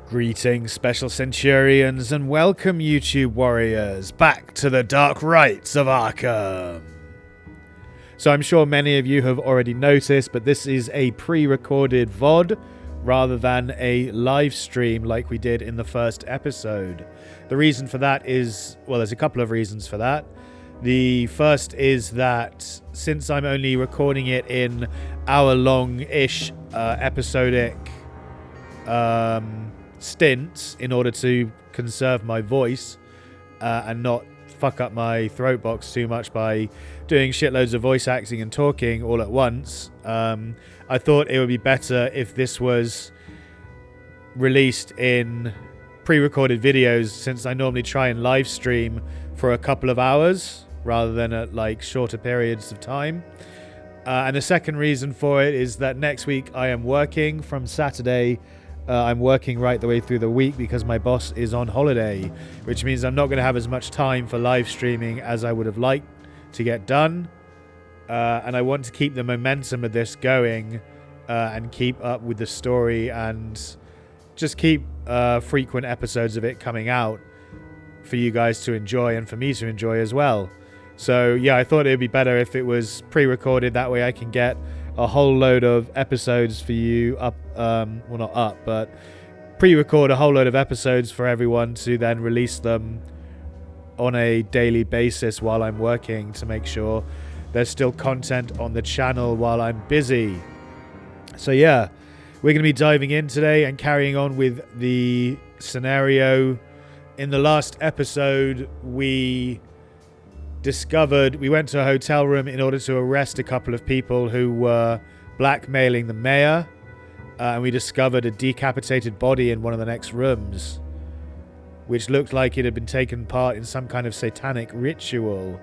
Greetings, Special Centurions, and welcome, YouTube warriors, back to the Dark Rites of Arkham. So I'm sure many of you have already noticed, but this is a pre-recorded VOD rather than a live stream like we did in the first episode. The reason for that is, well, there's a couple of reasons for that. The first is that since I'm only recording it in hour-long-ish episodic stints in order to conserve my voice and not fuck up my throat box too much by doing shitloads of voice acting and talking all at once, I thought it would be better if this was released in pre-recorded videos, since I normally try and live stream for a couple of hours rather than at like shorter periods of time. And the second reason for it is that next week I am working from Saturday. I'm working right the way through the week because my boss is on holiday, which means I'm not going to have as much time for live streaming as I would have liked to get done. And I want to keep the momentum of this going and keep up with the story and just keep frequent episodes of it coming out for you guys to enjoy and for me to enjoy as well. So yeah, I thought it would be better if it was pre-recorded. That way I can get a whole load of episodes for you up, well, not up, but pre-record a whole load of episodes for everyone to then release them on a daily basis while I'm working, to make sure there's still content on the channel while I'm busy. So yeah, we're going to be diving in today and carrying on with the scenario. In the last episode, we went to a hotel room in order to arrest a couple of people who were blackmailing the mayor, and we discovered a decapitated body in one of the next rooms, which looked like it had been taken part in some kind of satanic ritual.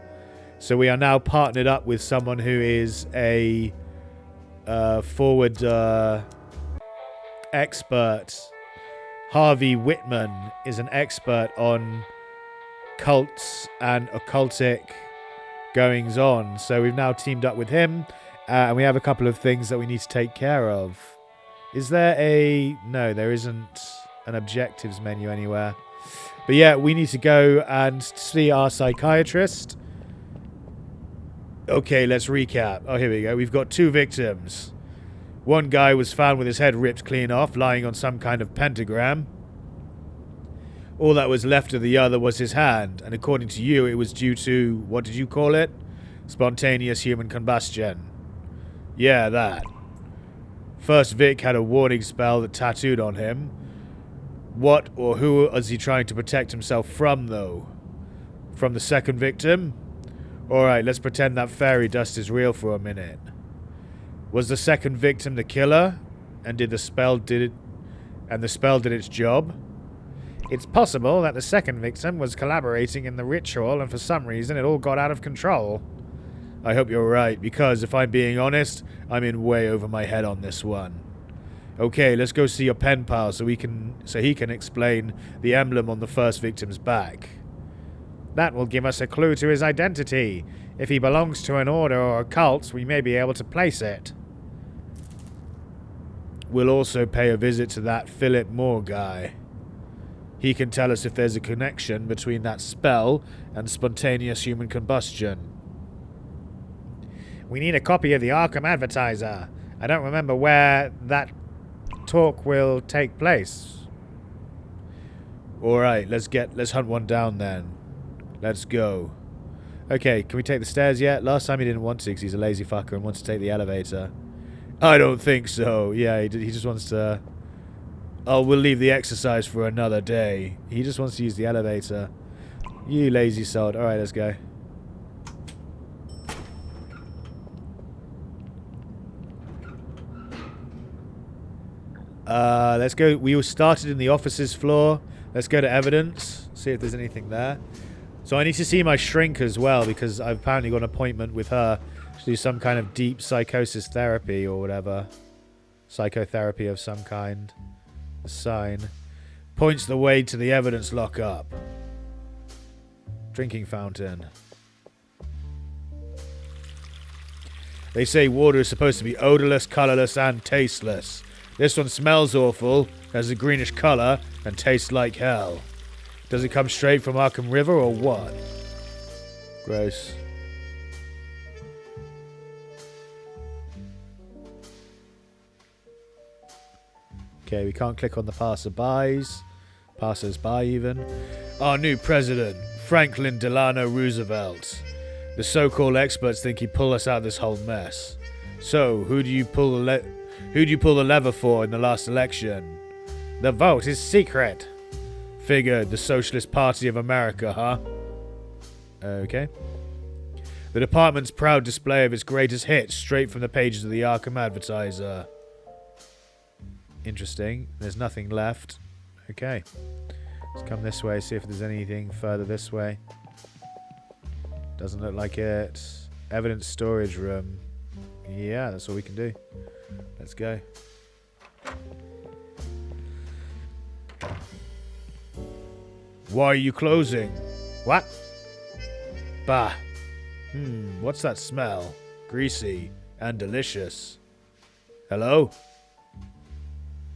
So we are now partnered up with someone who is a forward expert. Harvey Whitman is an expert on cults and occultic goings on. So we've now teamed up with him, and we have a couple of things that we need to take care of. Is there no, there isn't an objectives menu anywhere. But yeah, we need to go and see our psychiatrist. Okay, let's recap. Oh, here we go. We've got 2 victims. One guy was found with his head ripped clean off, lying on some kind of pentagram. All that was left of the other was his hand, and according to you, it was due to, what did you call it? Spontaneous human combustion. Yeah, that. First Vic had a warning spell that tattooed on him. What or who was he trying to protect himself from, though? From the second victim? Alright, let's pretend that fairy dust is real for a minute. Was the second victim the killer? And the spell did its job? It's possible that the second victim was collaborating in the ritual, and for some reason it all got out of control. I hope you're right, because if I'm being honest, I'm in way over my head on this one. Okay, let's go see your pen pal so he can explain the emblem on the first victim's back. That will give us a clue to his identity. If he belongs to an order or a cult, we may be able to place it. We'll also pay a visit to that Philip Moore guy. He can tell us if there's a connection between that spell and spontaneous human combustion. We need a copy of the Arkham Advertiser. I don't remember where that talk will take place. Alright, let's hunt one down then. Let's go. Okay, can we take the stairs yet? Last time he didn't want to because he's a lazy fucker and wants to take the elevator. I don't think so. Yeah, he just wants to... Oh, we'll leave the exercise for another day. He just wants to use the elevator. You lazy sod. Alright, let's go. Let's go. We started in the offices floor. Let's go to evidence. See if there's anything there. So I need to see my shrink as well, because I've apparently got an appointment with her to do some kind of deep psychosis therapy or whatever. Psychotherapy of some kind. The sign points the way to the evidence lockup. Drinking fountain. They say water is supposed to be odorless, colorless, and tasteless. This one smells awful. has a greenish color and tastes like hell. Does it come straight from Arkham River or what? Gross. Okay, we can't click on the passerbys. Passers-by even. Our new president, Franklin Delano Roosevelt. The so-called experts think he'd pull us out of this whole mess. So, who do you pull the lever for in the last election? The vote is secret. Figured, the Socialist Party of America, huh? Okay. The department's proud display of its greatest hits straight from the pages of the Arkham Advertiser. Interesting. There's nothing left. Okay. Let's come this way, see if there's anything further this way. Doesn't look like it. Evidence storage room. Yeah, that's all we can do. Let's go. Why are you closing? What? Bah. What's that smell? Greasy and delicious. Hello?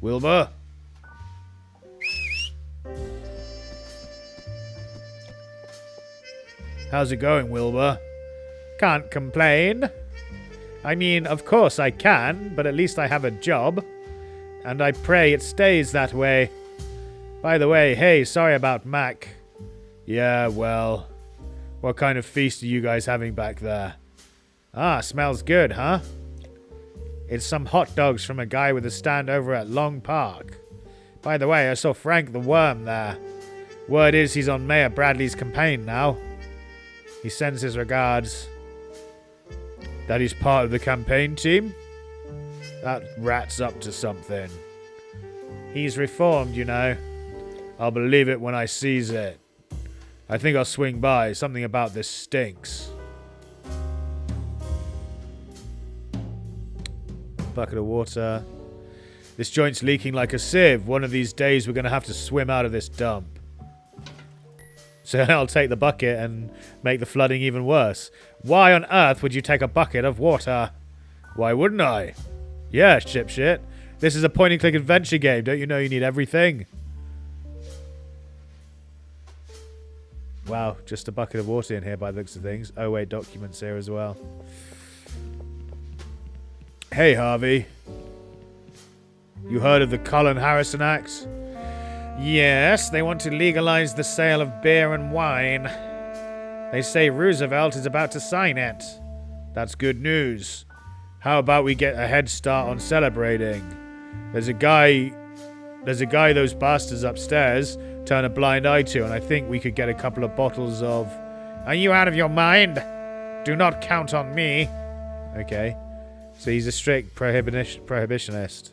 Wilbur? How's it going, Wilbur? Can't complain. I mean, of course I can, but at least I have a job. And I pray it stays that way. By the way, hey, sorry about Mac. Yeah, well, what kind of feast are you guys having back there? Ah, smells good, huh? It's some hot dogs from a guy with a stand over at Long Park. By the way, I saw Frank the Worm there. Word is he's on Mayor Bradley's campaign now. He sends his regards. That he's part of the campaign team? That rat's up to something. He's reformed, you know. I'll believe it when I sees it. I think I'll swing by. Something about this stinks. Bucket of water. This joint's leaking like a sieve. One of these days we're going to have to swim out of this dump. So I'll take the bucket and make the flooding even worse. Why on earth would you take a bucket of water? Why wouldn't I? Yeah, shipshit. This is a point-and-click adventure game. Don't you know you need everything? Wow, just a bucket of water in here by the looks of things. Oh wait, documents here as well. Hey, Harvey. You heard of the Colin Harrison Act? Yes, they want to legalize the sale of beer and wine. They say Roosevelt is about to sign it. That's good news. How about we get a head start on celebrating? There's a guy those bastards upstairs turn a blind eye to, and I think we could get a couple of bottles of... Are you out of your mind? Do not count on me. Okay. So he's a strict prohibitionist.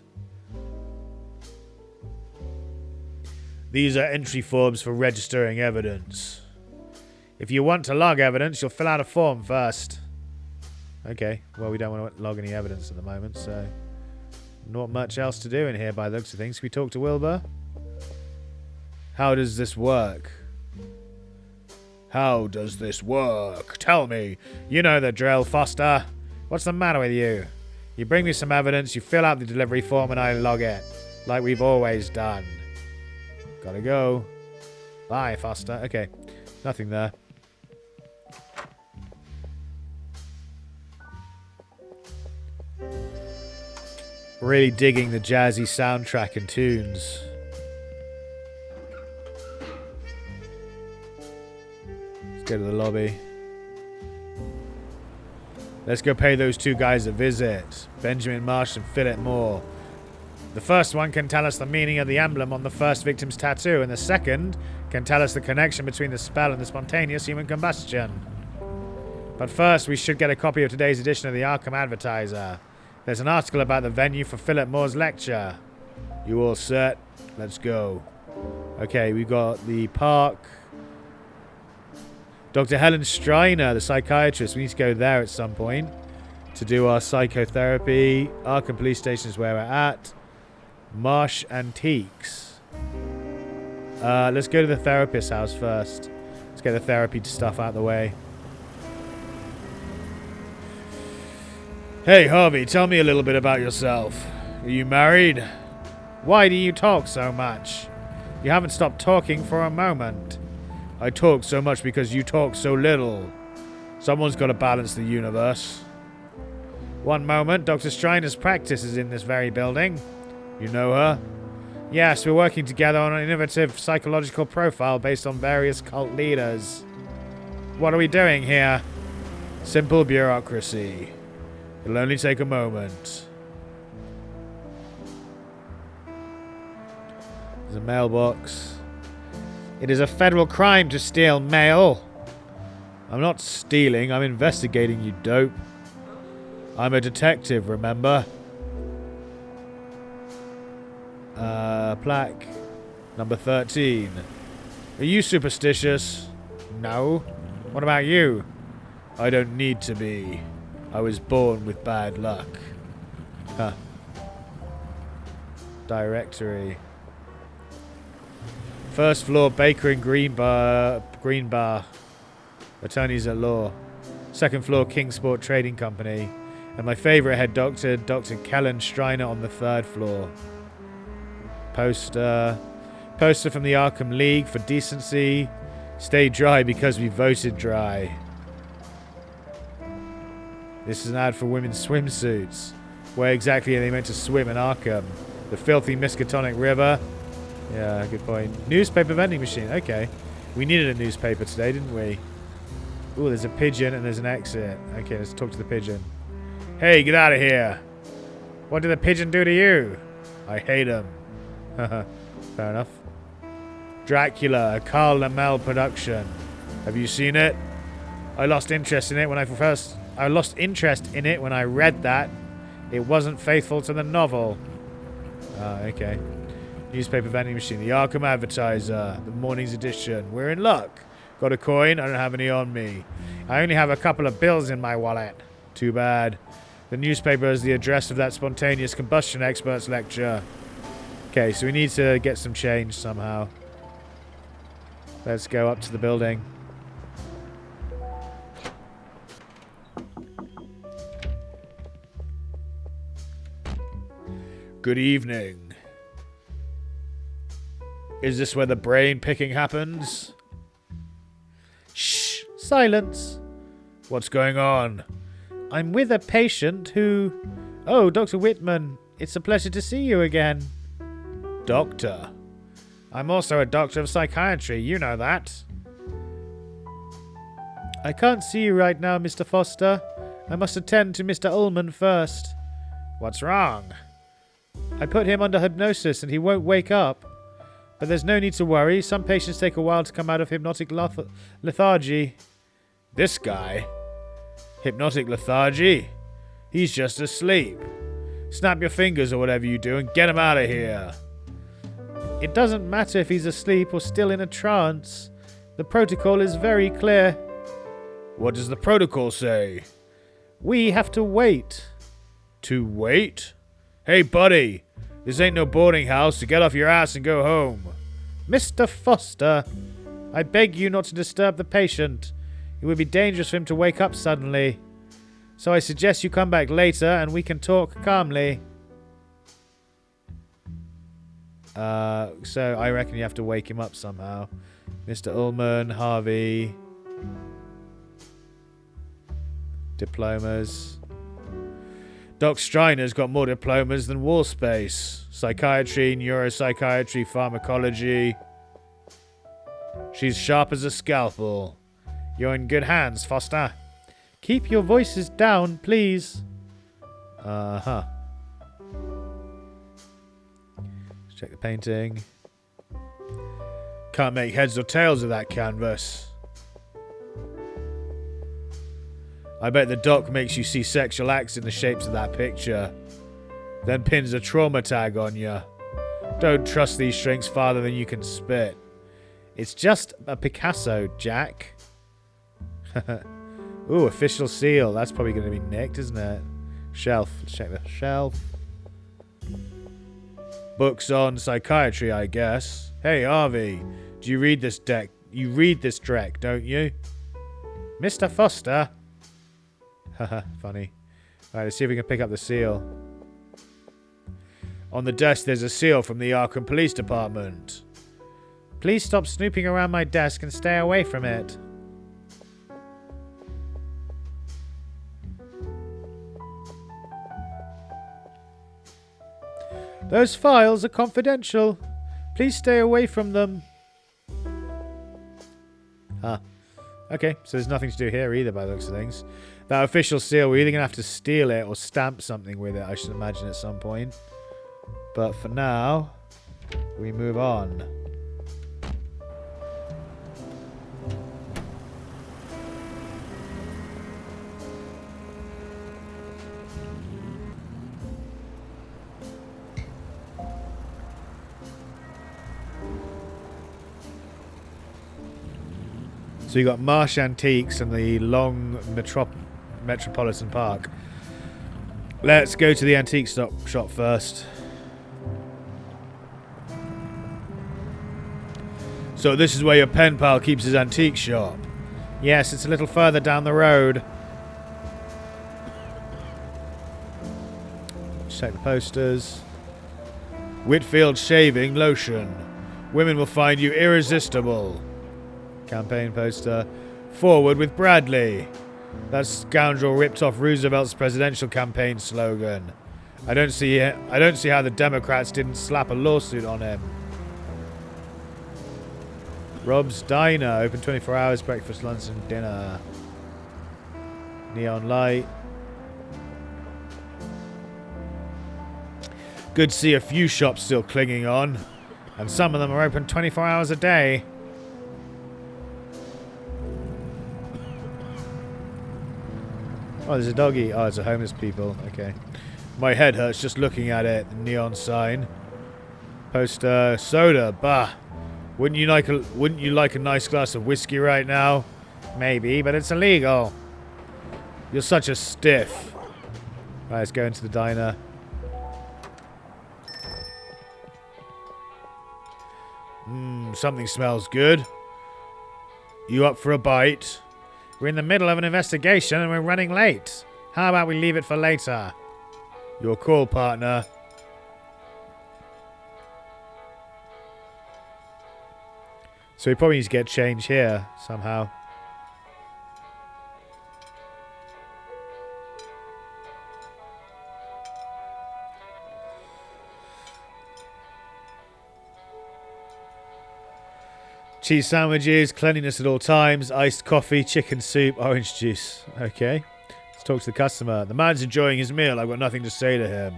These are entry forms for registering evidence. If you want to log evidence, you'll fill out a form first. Okay, well, we don't want to log any evidence at the moment, so... Not much else to do in here by the looks of things. Can we talk to Wilbur? How does this work? How does this work? Tell me. You know the drill, Foster. What's the matter with you? You bring me some evidence, you fill out the delivery form, and I log it. Like we've always done. Gotta go. Bye, Foster. Okay. Nothing there. Really digging the jazzy soundtrack and tunes. Let's go to the lobby. Let's go pay those two guys a visit. Benjamin Marsh and Philip Moore. The first one can tell us the meaning of the emblem on the first victim's tattoo, and the second can tell us the connection between the spell and the spontaneous human combustion. But first, we should get a copy of today's edition of the Arkham Advertiser. There's an article about the venue for Philip Moore's lecture. You all set? Let's go. Okay, we've got the park. Dr. Helen Striner, the psychiatrist. We need to go there at some point to do our psychotherapy. Arkham Police Station is where we're at. Marsh Antiques. Let's go to the therapist's house first. Let's get the therapy stuff out of the way. Hey, Harvey, tell me a little bit about yourself. Are you married? Why do you talk so much? You haven't stopped talking for a moment. I talk so much because you talk so little. Someone's got to balance the universe. One moment, Dr. Striner's practice is in this very building. You know her? Yes, we're working together on an innovative psychological profile based on various cult leaders. What are we doing here? Simple bureaucracy. It'll only take a moment. There's a mailbox. It is a federal crime to steal mail. I'm not stealing, I'm investigating, you dope. I'm a detective, remember? Plaque. Number 13. Are you superstitious? No. What about you? I don't need to be. I was born with bad luck. Huh. Directory. First floor, Baker and Green Bar. Attorneys at law. Second floor, Kingsport Trading Company. And my favourite head doctor, Dr. Kellen Striner on the third floor. Poster from the Arkham League for decency. Stay dry because we voted dry. This is an ad for women's swimsuits. Where exactly are they meant to swim in Arkham? The filthy Miskatonic River? Yeah, good point. Newspaper vending machine. Okay. We needed a newspaper today, didn't we? Ooh, there's a pigeon and there's an exit. Okay, let's talk to the pigeon. Hey, get out of here. What did the pigeon do to you? I hate him. Fair enough. Dracula, a Carl Lammel production. Have you seen it? I lost interest in it when I read that. It wasn't faithful to the novel. Okay. Newspaper vending machine. The Arkham Advertiser. The morning's edition. We're in luck. Got a coin? I don't have any on me. I only have a couple of bills in my wallet. Too bad. The newspaper is the address of that spontaneous combustion expert's lecture. Okay, so we need to get some change somehow. Let's go up to the building. Good evening. Is this where the brain picking happens? Shh! Silence! What's going on? I'm with a patient who... Oh, Dr. Whitman. It's a pleasure to see you again. Doctor? I'm also a doctor of psychiatry. You know that. I can't see you right now, Mr. Foster. I must attend to Mr. Ullman first. What's wrong? I put him under hypnosis and he won't wake up. But there's no need to worry. Some patients take a while to come out of hypnotic lethargy. This guy? Hypnotic lethargy? He's just asleep. Snap your fingers or whatever you do and get him out of here. It doesn't matter if he's asleep or still in a trance. The protocol is very clear. What does the protocol say? We have to wait. To wait? Hey, buddy. This ain't no boarding house, so get off your ass and go home. Mr. Foster, I beg you not to disturb the patient. It would be dangerous for him to wake up suddenly. So I suggest you come back later and we can talk calmly. So I reckon you have to wake him up somehow. Mr. Ullman, Harvey. Diplomas. Doc Striner's got more diplomas than wall space. Psychiatry, neuropsychiatry, pharmacology. She's sharp as a scalpel. You're in good hands, Foster. Keep your voices down, please. Uh-huh. Let's check the painting. Can't make heads or tails of that canvas. I bet the doc makes you see sexual acts in the shapes of that picture. Then pins a trauma tag on you. Don't trust these shrinks farther than you can spit. It's just a Picasso, Jack. Ooh, official seal. That's probably going to be nicked, isn't it? Shelf. Let's check the shelf. Books on psychiatry, I guess. Hey, Harvey. Do you read this deck? You read this Drek, don't you? Mr. Foster. Haha, funny. Alright, let's see if we can pick up the seal. On the desk, there's a seal from the Arkham Police Department. Please stop snooping around my desk and stay away from it. Those files are confidential. Please stay away from them. Huh. Okay, so there's nothing to do here either by the looks of things. That official seal, we're either going to have to steal it or stamp something with it, I should imagine, at some point. But for now, we move on. So you got Marsh Antiques and the long Metropolitan Park. Let's go to the antique shop first. So this is where your pen pal keeps his antique shop. Yes, it's a little further down the road. Check the posters. Whitfield shaving lotion. Women will find you irresistible. Campaign poster. Forward with Bradley. That scoundrel ripped off Roosevelt's presidential campaign slogan. I don't see how the Democrats didn't slap a lawsuit on him. Rob's Diner, open 24 hours, breakfast, lunch and dinner. Neon light. Good to see a few shops still clinging on. And some of them are open 24 hours a day. Oh, there's a doggy. Oh, it's a homeless people. Okay. My head hurts just looking at it. The neon sign. Poster. Soda. Bah. Wouldn't you like a nice glass of whiskey right now? Maybe, but it's illegal. You're such a stiff. Right, let's go into the diner. Something smells good. You up for a bite? We're in the middle of an investigation and we're running late. How about we leave it for later? Your call, partner. So we probably need to get change here somehow. Cheese sandwiches, cleanliness at all times, iced coffee, chicken soup, orange juice. Okay. Let's talk to the customer. The man's enjoying his meal. I've got nothing to say to him.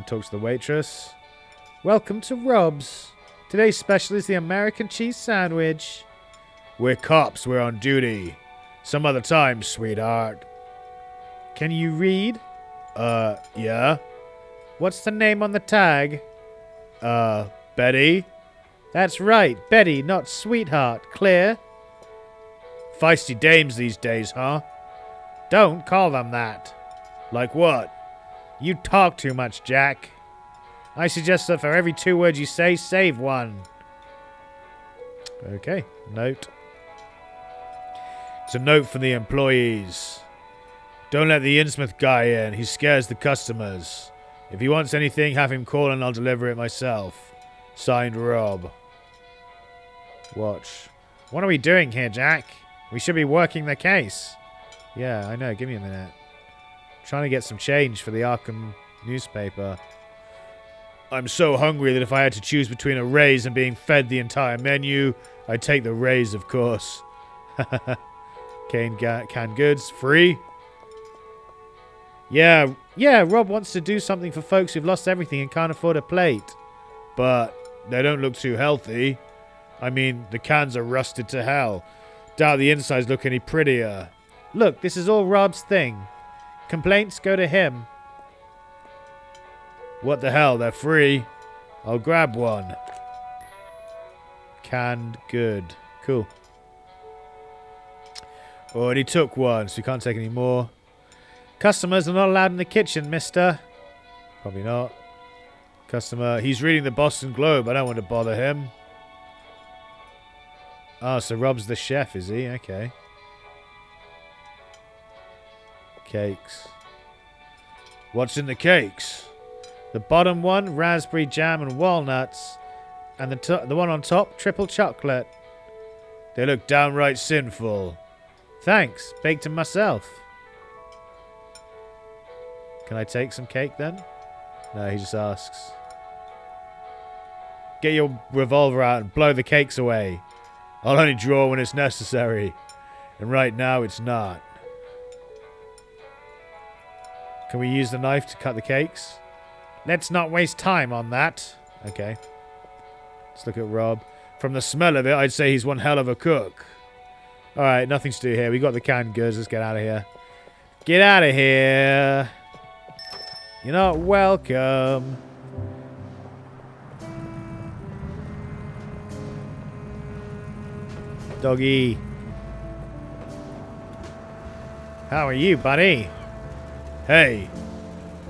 Talk to the waitress. Welcome to Rob's. Today's special is the American cheese sandwich. We're cops. We're on duty. Some other time, sweetheart. Can you read? Yeah. What's the name on the tag? Betty? That's right. Betty, not sweetheart. Clear? Feisty dames these days, huh? Don't call them that. Like what? You talk too much, Jack. I suggest that for every 2 words you say, save one. Okay, note. It's a note from the employees. Don't let the Innsmouth guy in. He scares the customers. If he wants anything, have him call and I'll deliver it myself. Signed, Rob. Watch. What are we doing here, Jack? We should be working the case. Yeah, I know. Give me a minute. I'm trying to get some change for the Arkham newspaper. I'm so hungry that if I had to choose between a raise and being fed the entire menu, I'd take the raise, of course. Canned goods, free? Yeah, Rob wants to do something for folks who've lost everything and can't afford a plate. But they don't look too healthy. I mean, the cans are rusted to hell. Doubt the insides look any prettier. Look, this is all Rob's thing. Complaints go to him. What the hell, they're free. I'll grab one. Canned good. Cool. Already took one, so you can't take any more. Customers are not allowed in the kitchen, mister. Probably not. Customer, he's reading the Boston Globe. I don't want to bother him. Oh, so Rob's the chef, is he? Okay. Cakes. What's in the cakes? The bottom one, raspberry jam and walnuts. And the one on top, triple chocolate. They look downright sinful. Thanks. Baked them myself. Can I take some cake then? No, he just asks. Get your revolver out and blow the cakes away. I'll only draw when it's necessary. And right now it's not. Can we use the knife to cut the cakes? Let's not waste time on that. Okay. Let's look at Rob. From the smell of it, I'd say he's one hell of a cook. Alright, nothing to do here. We got the canned goods. Let's get out of here. Get out of here. You're not welcome. Doggy. How are you, buddy? Hey,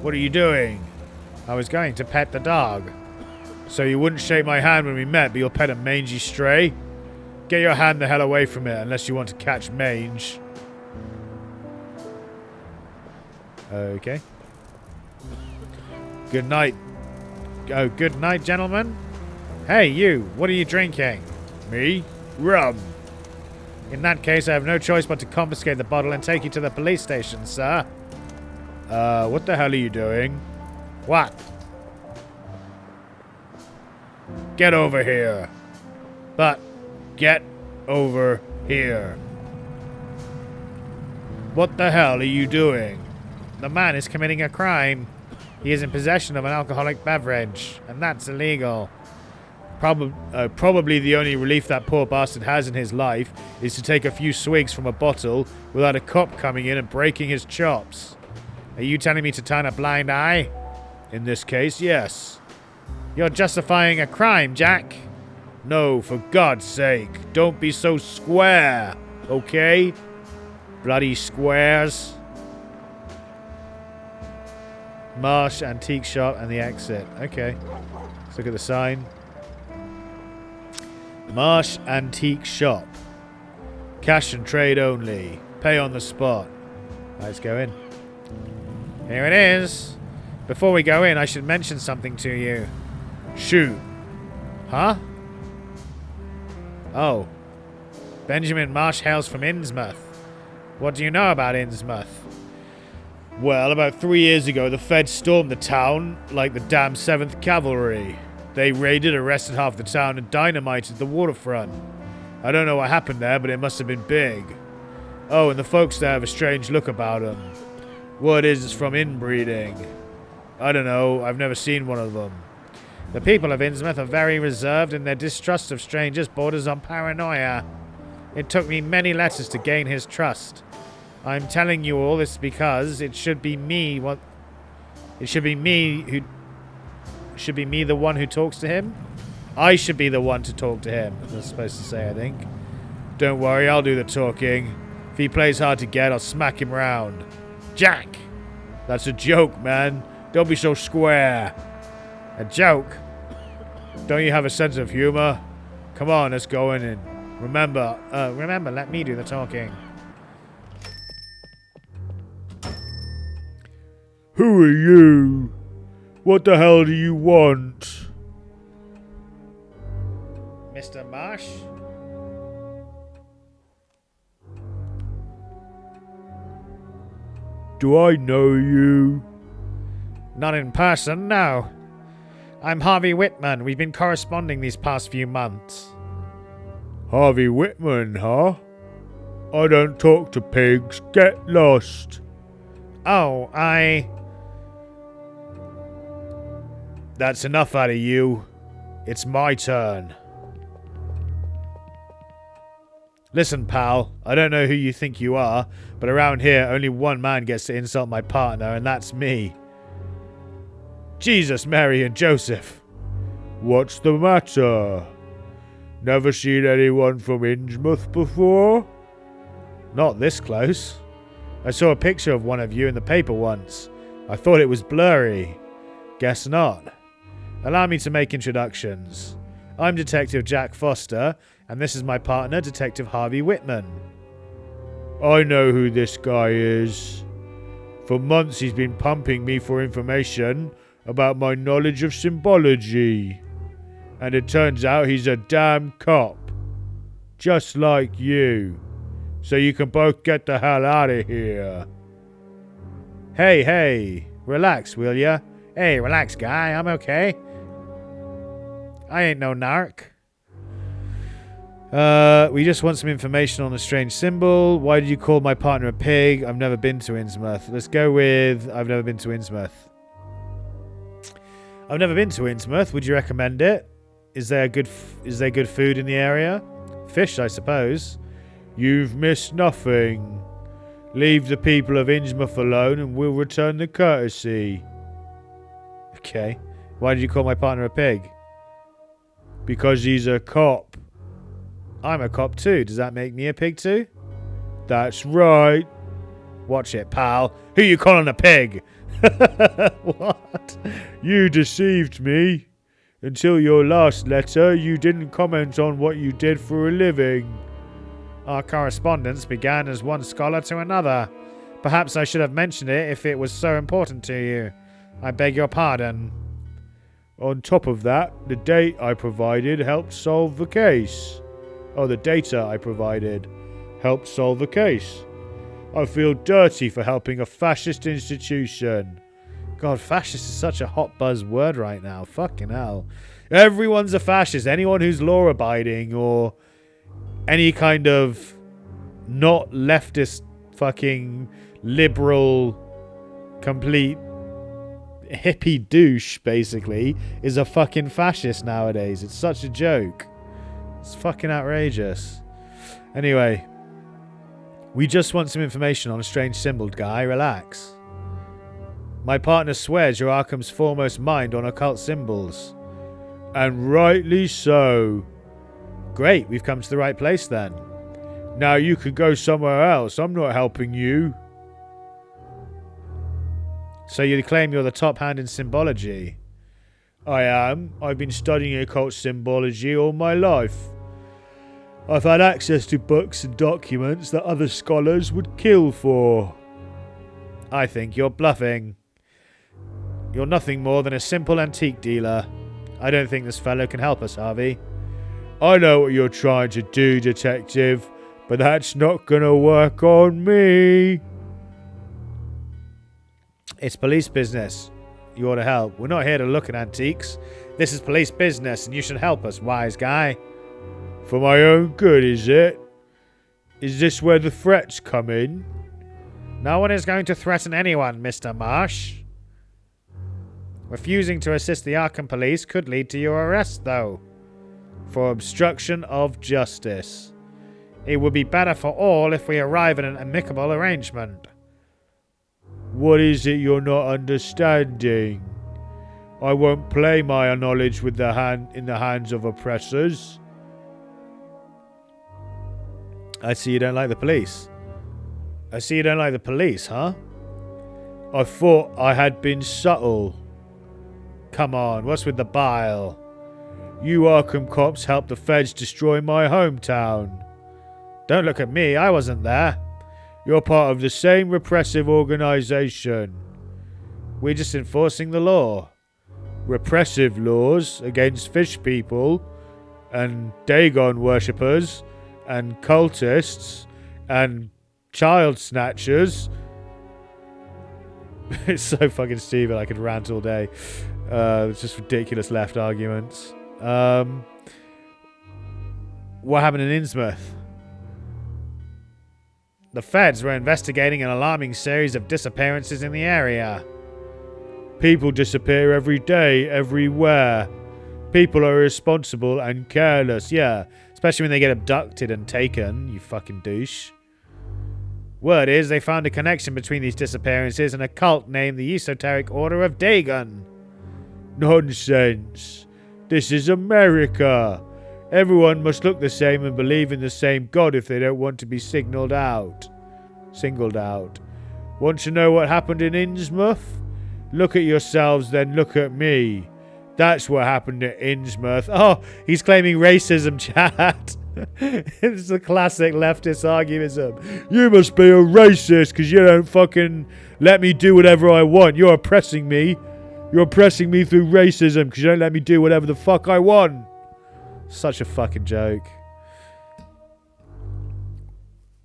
what are you doing? I was going to pet the dog. So you wouldn't shake my hand when we met, but you'll pet a mangy stray? Get your hand the hell away from it, unless you want to catch mange. Okay. Good night. Oh, good night, gentlemen. Hey, you. What are you drinking? Me? Rum. In that case, I have no choice but to confiscate the bottle and take you to the police station, sir. What the hell are you doing? What? Get over here. But, get over here. What the hell are you doing? The man is committing a crime. He is in possession of an alcoholic beverage, and that's illegal. Probably the only relief that poor bastard has in his life is to take a few swigs from a bottle without a cop coming in and breaking his chops. Are you telling me to turn a blind eye? In this case, yes. You're justifying a crime, Jack. No, for God's sake. Don't be so square, okay? Bloody squares. Marsh Antique Shop and the exit. Okay. Let's look at the sign. Marsh Antique Shop. Cash and trade only. Pay on the spot. Let's go in. Here it is. Before we go in, I should mention something to you. Shoot. Huh? Oh. Benjamin Marsh hails from Innsmouth. What do you know about Innsmouth? Well, about 3 years ago, the Feds stormed the town like the damn 7th Cavalry. They raided, arrested half the town, and dynamited the waterfront. I don't know what happened there, but it must have been big. Oh, and the folks there have a strange look about them. Word is it's from inbreeding. I don't know, I've never seen one of them. The people of Innsmouth are very reserved, and their distrust of strangers borders on paranoia. It took me many letters to gain his trust. I'm telling you all this because it should be me the one who talks to him. I should be the one to talk to him, I was supposed to say, I think. Don't worry, I'll do the talking. If he plays hard to get, I'll smack him round. Jack! That's a joke, man. Don't be so square. A joke? Don't you have a sense of humor? Come on, let's go in and remember, let me do the talking. Who are you? What the hell do you want? Mr. Marsh? Do I know you? Not in person, no. I'm Harvey Whitman. We've been corresponding these past few months. Harvey Whitman, huh? I don't talk to pigs. Get lost. Oh, That's enough out of you. It's my turn. Listen, pal, I don't know who you think you are, but around here only one man gets to insult my partner, and that's me. Jesus, Mary, and Joseph. What's the matter? Never seen anyone from Innsmouth before? Not this close. I saw a picture of one of you in the paper once. I thought it was blurry. Guess not. Allow me to make introductions. I'm Detective Jack Foster, and this is my partner, Detective Harvey Whitman. I know who this guy is. For months he's been pumping me for information, about my knowledge of symbology. And it turns out he's a damn cop. Just like you. So you can both get the hell out of here. Hey, relax, will ya? Hey, relax, guy, I'm okay. I ain't no narc. We just want some information on a strange symbol. Why did you call my partner a pig? I've never been to Innsmouth. Let's go with I've never been to Innsmouth. I've never been to Innsmouth. Would you recommend it? Is there good food in the area? Fish, I suppose. You've missed nothing. Leave the people of Innsmouth alone and we'll return the courtesy. Okay. Why did you call my partner a pig? Because he's a cop. I'm a cop too. Does that make me a pig too? That's right. Watch it, pal. Who you calling a pig? What? You deceived me. Until your last letter, you didn't comment on what you did for a living. Our correspondence began as one scholar to another. Perhaps I should have mentioned it if it was so important to you. I beg your pardon. On top of that, the date I provided helped solve the case. Oh, the data I provided helped solve the case. I feel dirty for helping a fascist institution. God, fascist is such a hot buzz word right now. Fucking hell. Everyone's a fascist. Anyone who's law-abiding or any kind of not leftist fucking liberal complete hippie douche, basically, is a fucking fascist nowadays. It's such a joke. It's fucking outrageous. Anyway, we just want some information on a strange symbol, guy. Relax. My partner swears you're Arkham's foremost mind on occult symbols. And rightly so. Great, we've come to the right place then. Now you can go somewhere else. I'm not helping you. So you claim you're the top hand in symbology? I am. I've been studying occult symbology all my life. I've had access to books and documents that other scholars would kill for. I think you're bluffing. You're nothing more than a simple antique dealer. I don't think this fellow can help us, Harvey. I know what you're trying to do, detective, but that's not gonna work on me. It's police business. You ought to help. We're not here to look at antiques. This is police business, and you should help us, wise guy. For my own good, is it? Is this where the threats come in? No one is going to threaten anyone, Mr. Marsh. Refusing to assist the Arkham police could lead to your arrest, though. For obstruction of justice. It would be better for all if we arrive at an amicable arrangement. What is it you're not understanding? I won't play my knowledge with in the hands of oppressors. I see you don't like the police. I see you don't like the police, huh? I thought I had been subtle. Come on, what's with the bile? You Arkham cops helped the feds destroy my hometown. Don't look at me, I wasn't there. You're part of the same repressive organization. We're just enforcing the law. Repressive laws against fish people and Dagon worshippers and cultists and child snatchers. It's so fucking stupid, I could rant all day. It's just ridiculous left arguments. What happened in Innsmouth? The feds were investigating an alarming series of disappearances in the area. People disappear every day, everywhere. People are irresponsible and careless, yeah. Especially when they get abducted and taken, you fucking douche. Word is they found a connection between these disappearances and a cult named the Esoteric Order of Dagon. Nonsense. This is America. Everyone must look the same and believe in the same God if they don't want to be singled out. Want to know what happened in Innsmouth? Look at yourselves, then look at me. That's what happened at Innsmouth. Oh, he's claiming racism, chat. It's the classic leftist argumentism. You must be a racist because you don't fucking let me do whatever I want. You're oppressing me. You're oppressing me through racism because you don't let me do whatever the fuck I want. Such a fucking joke.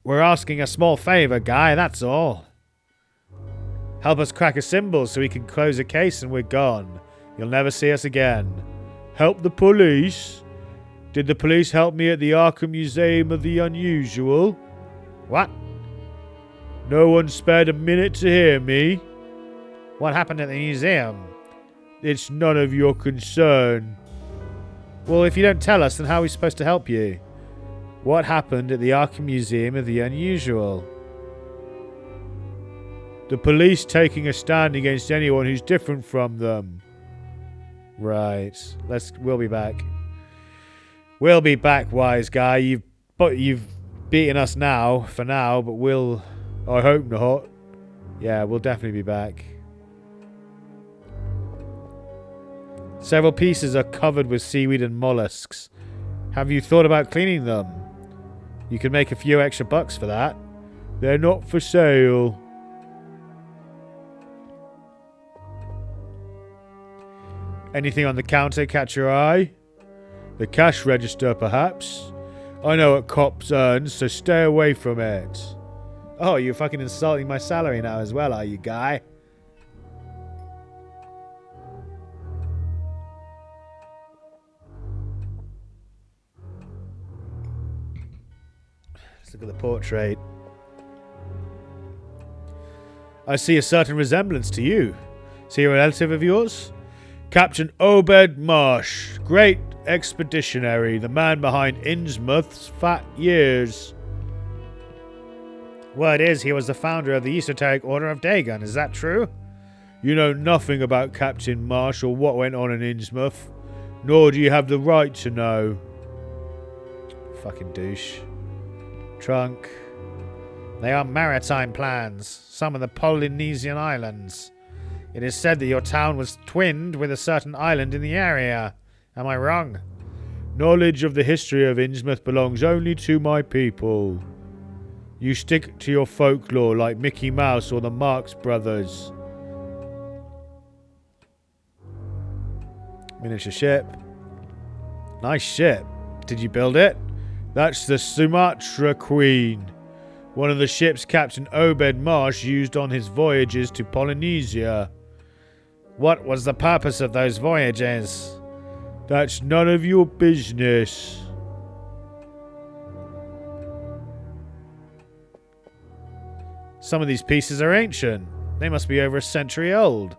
We're asking a small favor, guy, that's all. Help us crack a symbol so we can close a case and we're gone. You'll never see us again. Help the police? Did the police help me at the Arkham Museum of the Unusual? What? No one spared a minute to hear me. What happened at the museum? It's none of your concern. Well, if you don't tell us, then how are we supposed to help you? What happened at the Arkham Museum of the Unusual? The police taking a stand against anyone who's different from them. Right. We'll be back. We'll be back, wise guy. You've beaten us now, for now, but we'll... I hope not. Yeah, we'll definitely be back. Several pieces are covered with seaweed and mollusks. Have you thought about cleaning them? You can make a few extra bucks for that. They're not for sale. Anything on the counter catch your eye? The cash register, perhaps? I know what cops earn, so stay away from it. Oh, you're fucking insulting my salary now as well, are you, guy? Let's look at the portrait. I see a certain resemblance to you. See a relative of yours? Captain Obed Marsh, great expeditionary, the man behind Innsmouth's fat years. Word is he was the founder of the Esoteric Order of Dagon, is that true? You know nothing about Captain Marsh or what went on in Innsmouth, nor do you have the right to know. Fucking douche. Trunk. They are maritime plans, some of the Polynesian islands. It is said that your town was twinned with a certain island in the area. Am I wrong? Knowledge of the history of Innsmouth belongs only to my people. You stick to your folklore like Mickey Mouse or the Marx Brothers. Miniature ship. Nice ship. Did you build it? That's the Sumatra Queen. One of the ships Captain Obed Marsh used on his voyages to Polynesia. What was the purpose of those voyages? That's none of your business. Some of these pieces are ancient. They must be over a century old.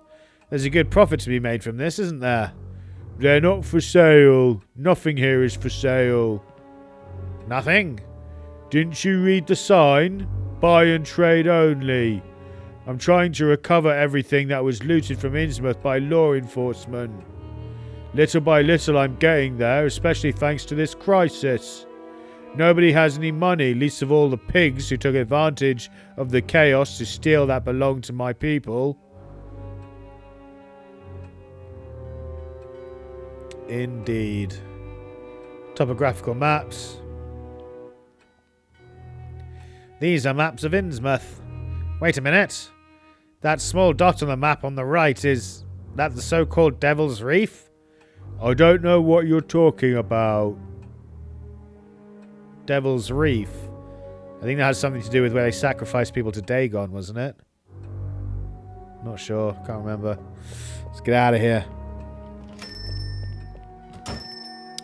There's a good profit to be made from this, isn't there? They're not for sale. Nothing here is for sale. Nothing? Didn't you read the sign? Buy and trade only. I'm trying to recover everything that was looted from Innsmouth by law enforcement. Little by little I'm getting there, especially thanks to this crisis. Nobody has any money, least of all the pigs who took advantage of the chaos to steal that belonged to my people. Indeed. Topographical maps. These are maps of Innsmouth. Wait a minute. That small dot on the map on the right, is that the so-called Devil's Reef? I don't know what you're talking about. Devil's Reef. I think that has something to do with where they sacrificed people to Dagon, wasn't it? Not sure. Can't remember. Let's get out of here.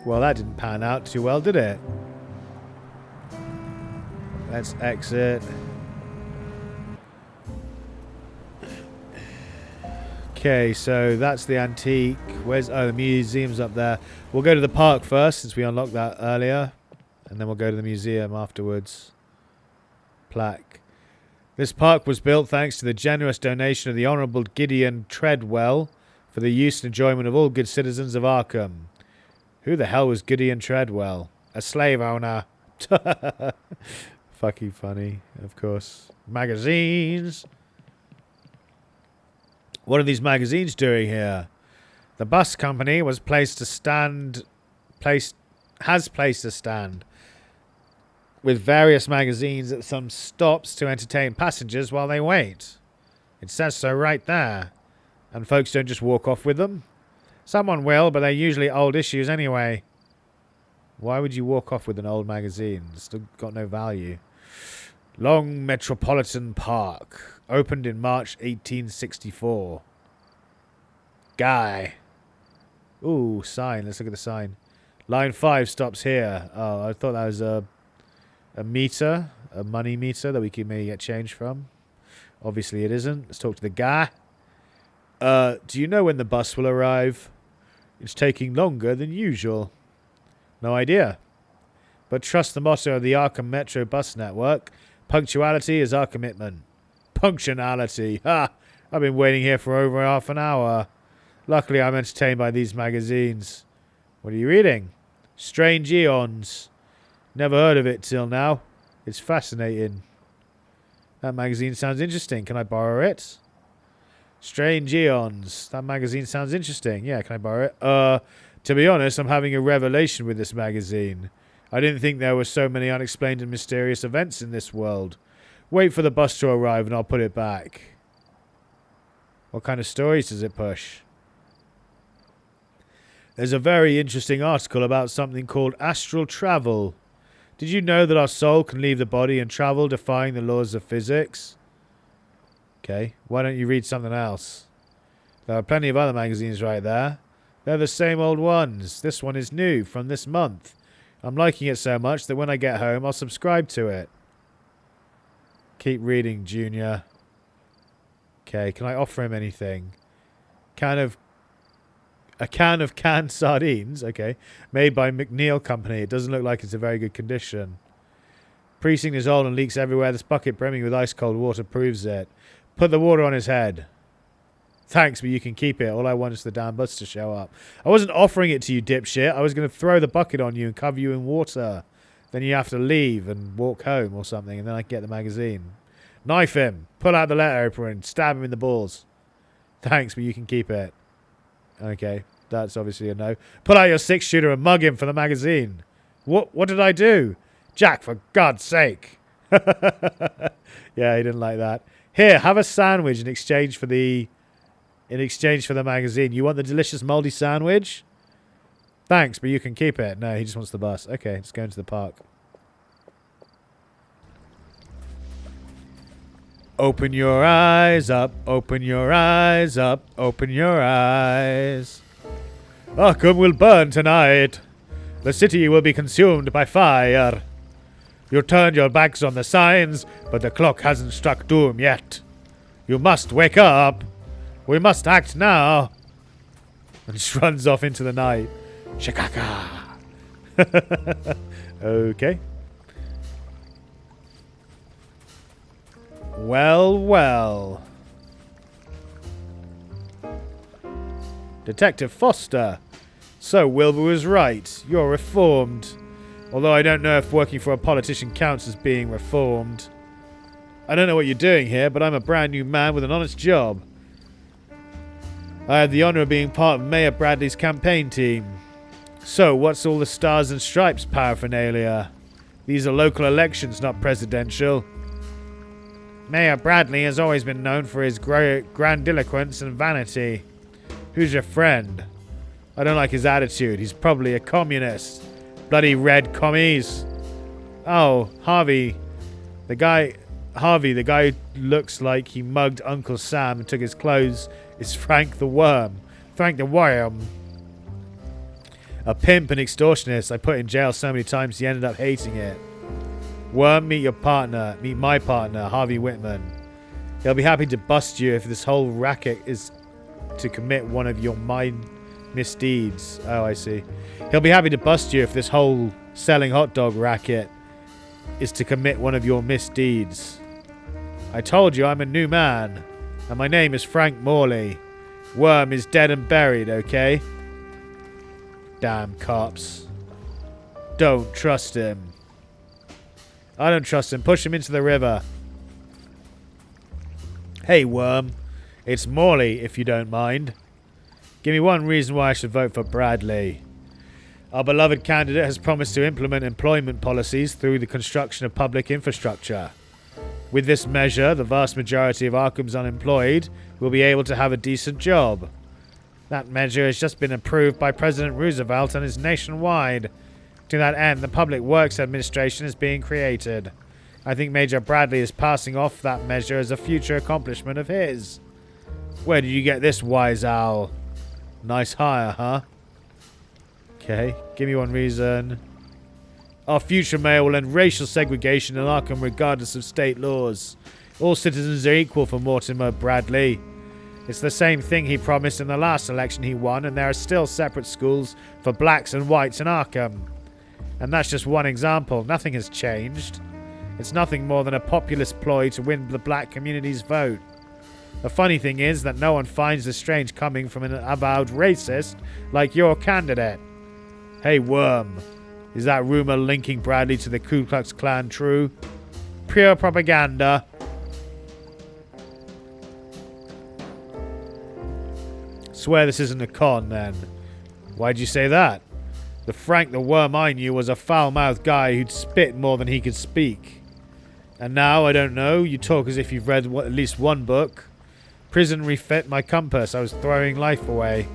Well, that didn't pan out too well, did it? Let's exit. Okay, so that's the antique. Where's... Oh, the museum's up there. We'll go to the park first, since we unlocked that earlier. And then we'll go to the museum afterwards. Plaque. This park was built thanks to the generous donation of the Honourable Gideon Treadwell for the use and enjoyment of all good citizens of Arkham. Who the hell was Gideon Treadwell? A slave owner. Fucking funny, of course. Magazines. What are these magazines doing here? The bus company has placed a stand with various magazines at some stops to entertain passengers while they wait. It says so right there. And folks don't just walk off with them. Someone will, but they're usually old issues anyway. Why would you walk off with an old magazine? It's still got no value. Long Metropolitan Park. Opened in March 1864. Guy. Ooh, sign. Let's look at the sign. Line 5 stops here. Oh, I thought that was a meter. A money meter that we could maybe get change from. Obviously it isn't. Let's talk to the guy. Do you know when the bus will arrive? It's taking longer than usual. No idea. But trust the motto of the Arkham Metro bus network. Punctuality is our commitment. Punctionality. Ha! I've been waiting here for over half an hour. Luckily, I'm entertained by these magazines. What are you reading? Strange Eons. Never heard of it till now. It's fascinating. That magazine sounds interesting. Can I borrow it? Strange Eons. That magazine sounds interesting. Yeah, can I borrow it? To be honest, I'm having a revelation with this magazine. I didn't think there were so many unexplained and mysterious events in this world. Wait for the bus to arrive and I'll put it back. What kind of stories does it push? There's a very interesting article about something called astral travel. Did you know that our soul can leave the body and travel, defying the laws of physics? Okay, why don't you read something else? There are plenty of other magazines right there. They're the same old ones. This one is new, from this month. I'm liking it so much that when I get home, I'll subscribe to it. Keep reading, Junior. Okay, can I offer him anything? A can of canned sardines, okay, made by McNeil Company. It doesn't look like it's in very good condition. Precinct is old and leaks everywhere. This bucket brimming with ice-cold water proves it. Put the water on his head. Thanks, but you can keep it. All I want is the damn bus to show up. I wasn't offering it to you, dipshit. I was going to throw the bucket on you and cover you in water. Then you have to leave and walk home or something, and then I can get the magazine. Knife him. Pull out the letter opener and stab him in the balls. Thanks, but you can keep it. Okay, that's obviously a no. Pull out your 6-shooter and mug him for the magazine. What did I do? Jack, for God's sake. Yeah, he didn't like that. Here, have a sandwich in exchange for the magazine. You want the delicious moldy sandwich? Thanks, but you can keep it. No, he just wants the bus. Okay, let's go into the park. Open your eyes up, open your eyes up, open your eyes. Arkham will burn tonight. The city will be consumed by fire. You turned your backs on the signs, but the clock hasn't struck doom yet. You must wake up. We must act now. And she runs off into the night. Shakaka. Okay. Well, well. Detective Foster. So Wilbur was right. You're reformed. Although I don't know if working for a politician counts as being reformed. I don't know what you're doing here, but I'm a brand new man with an honest job. I had the honor of being part of Mayor Bradley's campaign team. So, what's all the stars and stripes paraphernalia? These are local elections, not presidential. Mayor Bradley has always been known for his grandiloquence and vanity. Who's your friend? I don't like his attitude. He's probably a communist. Bloody red commies. Oh, Harvey. The guy who looks like he mugged Uncle Sam and took his clothes is Frank the Worm. Frank the Worm. A pimp and extortionist I put in jail so many times he ended up hating it. Worm, meet your partner. Meet my partner, Harvey Whitman. He'll be happy to bust you if this whole racket is to commit one of your misdeeds. Oh, I see. He'll be happy to bust you if this whole selling hot dog racket is to commit one of your misdeeds. I told you I'm a new man, and my name is Frank Morley. Worm is dead and buried, okay? Damn cops. Don't trust him. I don't trust him. Push him into the river. Hey, Worm. It's Morley, if you don't mind. Give me one reason why I should vote for Bradley. Our beloved candidate has promised to implement employment policies through the construction of public infrastructure. With this measure, the vast majority of Arkham's unemployed will be able to have a decent job. That measure has just been approved by President Roosevelt and is nationwide. To that end, the Public Works Administration is being created. I think Major Bradley is passing off that measure as a future accomplishment of his. Where did you get this, wise owl? Nice hire, huh? Okay, give me one reason. Our future mayor will end racial segregation in Arkham regardless of state laws. All citizens are equal for Mortimer Bradley. It's the same thing he promised in the last election he won, and there are still separate schools for blacks and whites in Arkham. And that's just one example. Nothing has changed. It's nothing more than a populist ploy to win the black community's vote. The funny thing is that no one finds this strange coming from an avowed racist like your candidate. Hey, Worm. Is that rumor linking Bradley to the Ku Klux Klan true? Pure propaganda. Swear this isn't a con, then. Why'd you say that? The Frank the Worm I knew was a foul-mouthed guy who'd spit more than he could speak. And now, I don't know, you talk as if you've read at least one book. Prison refit my compass. I was throwing life away.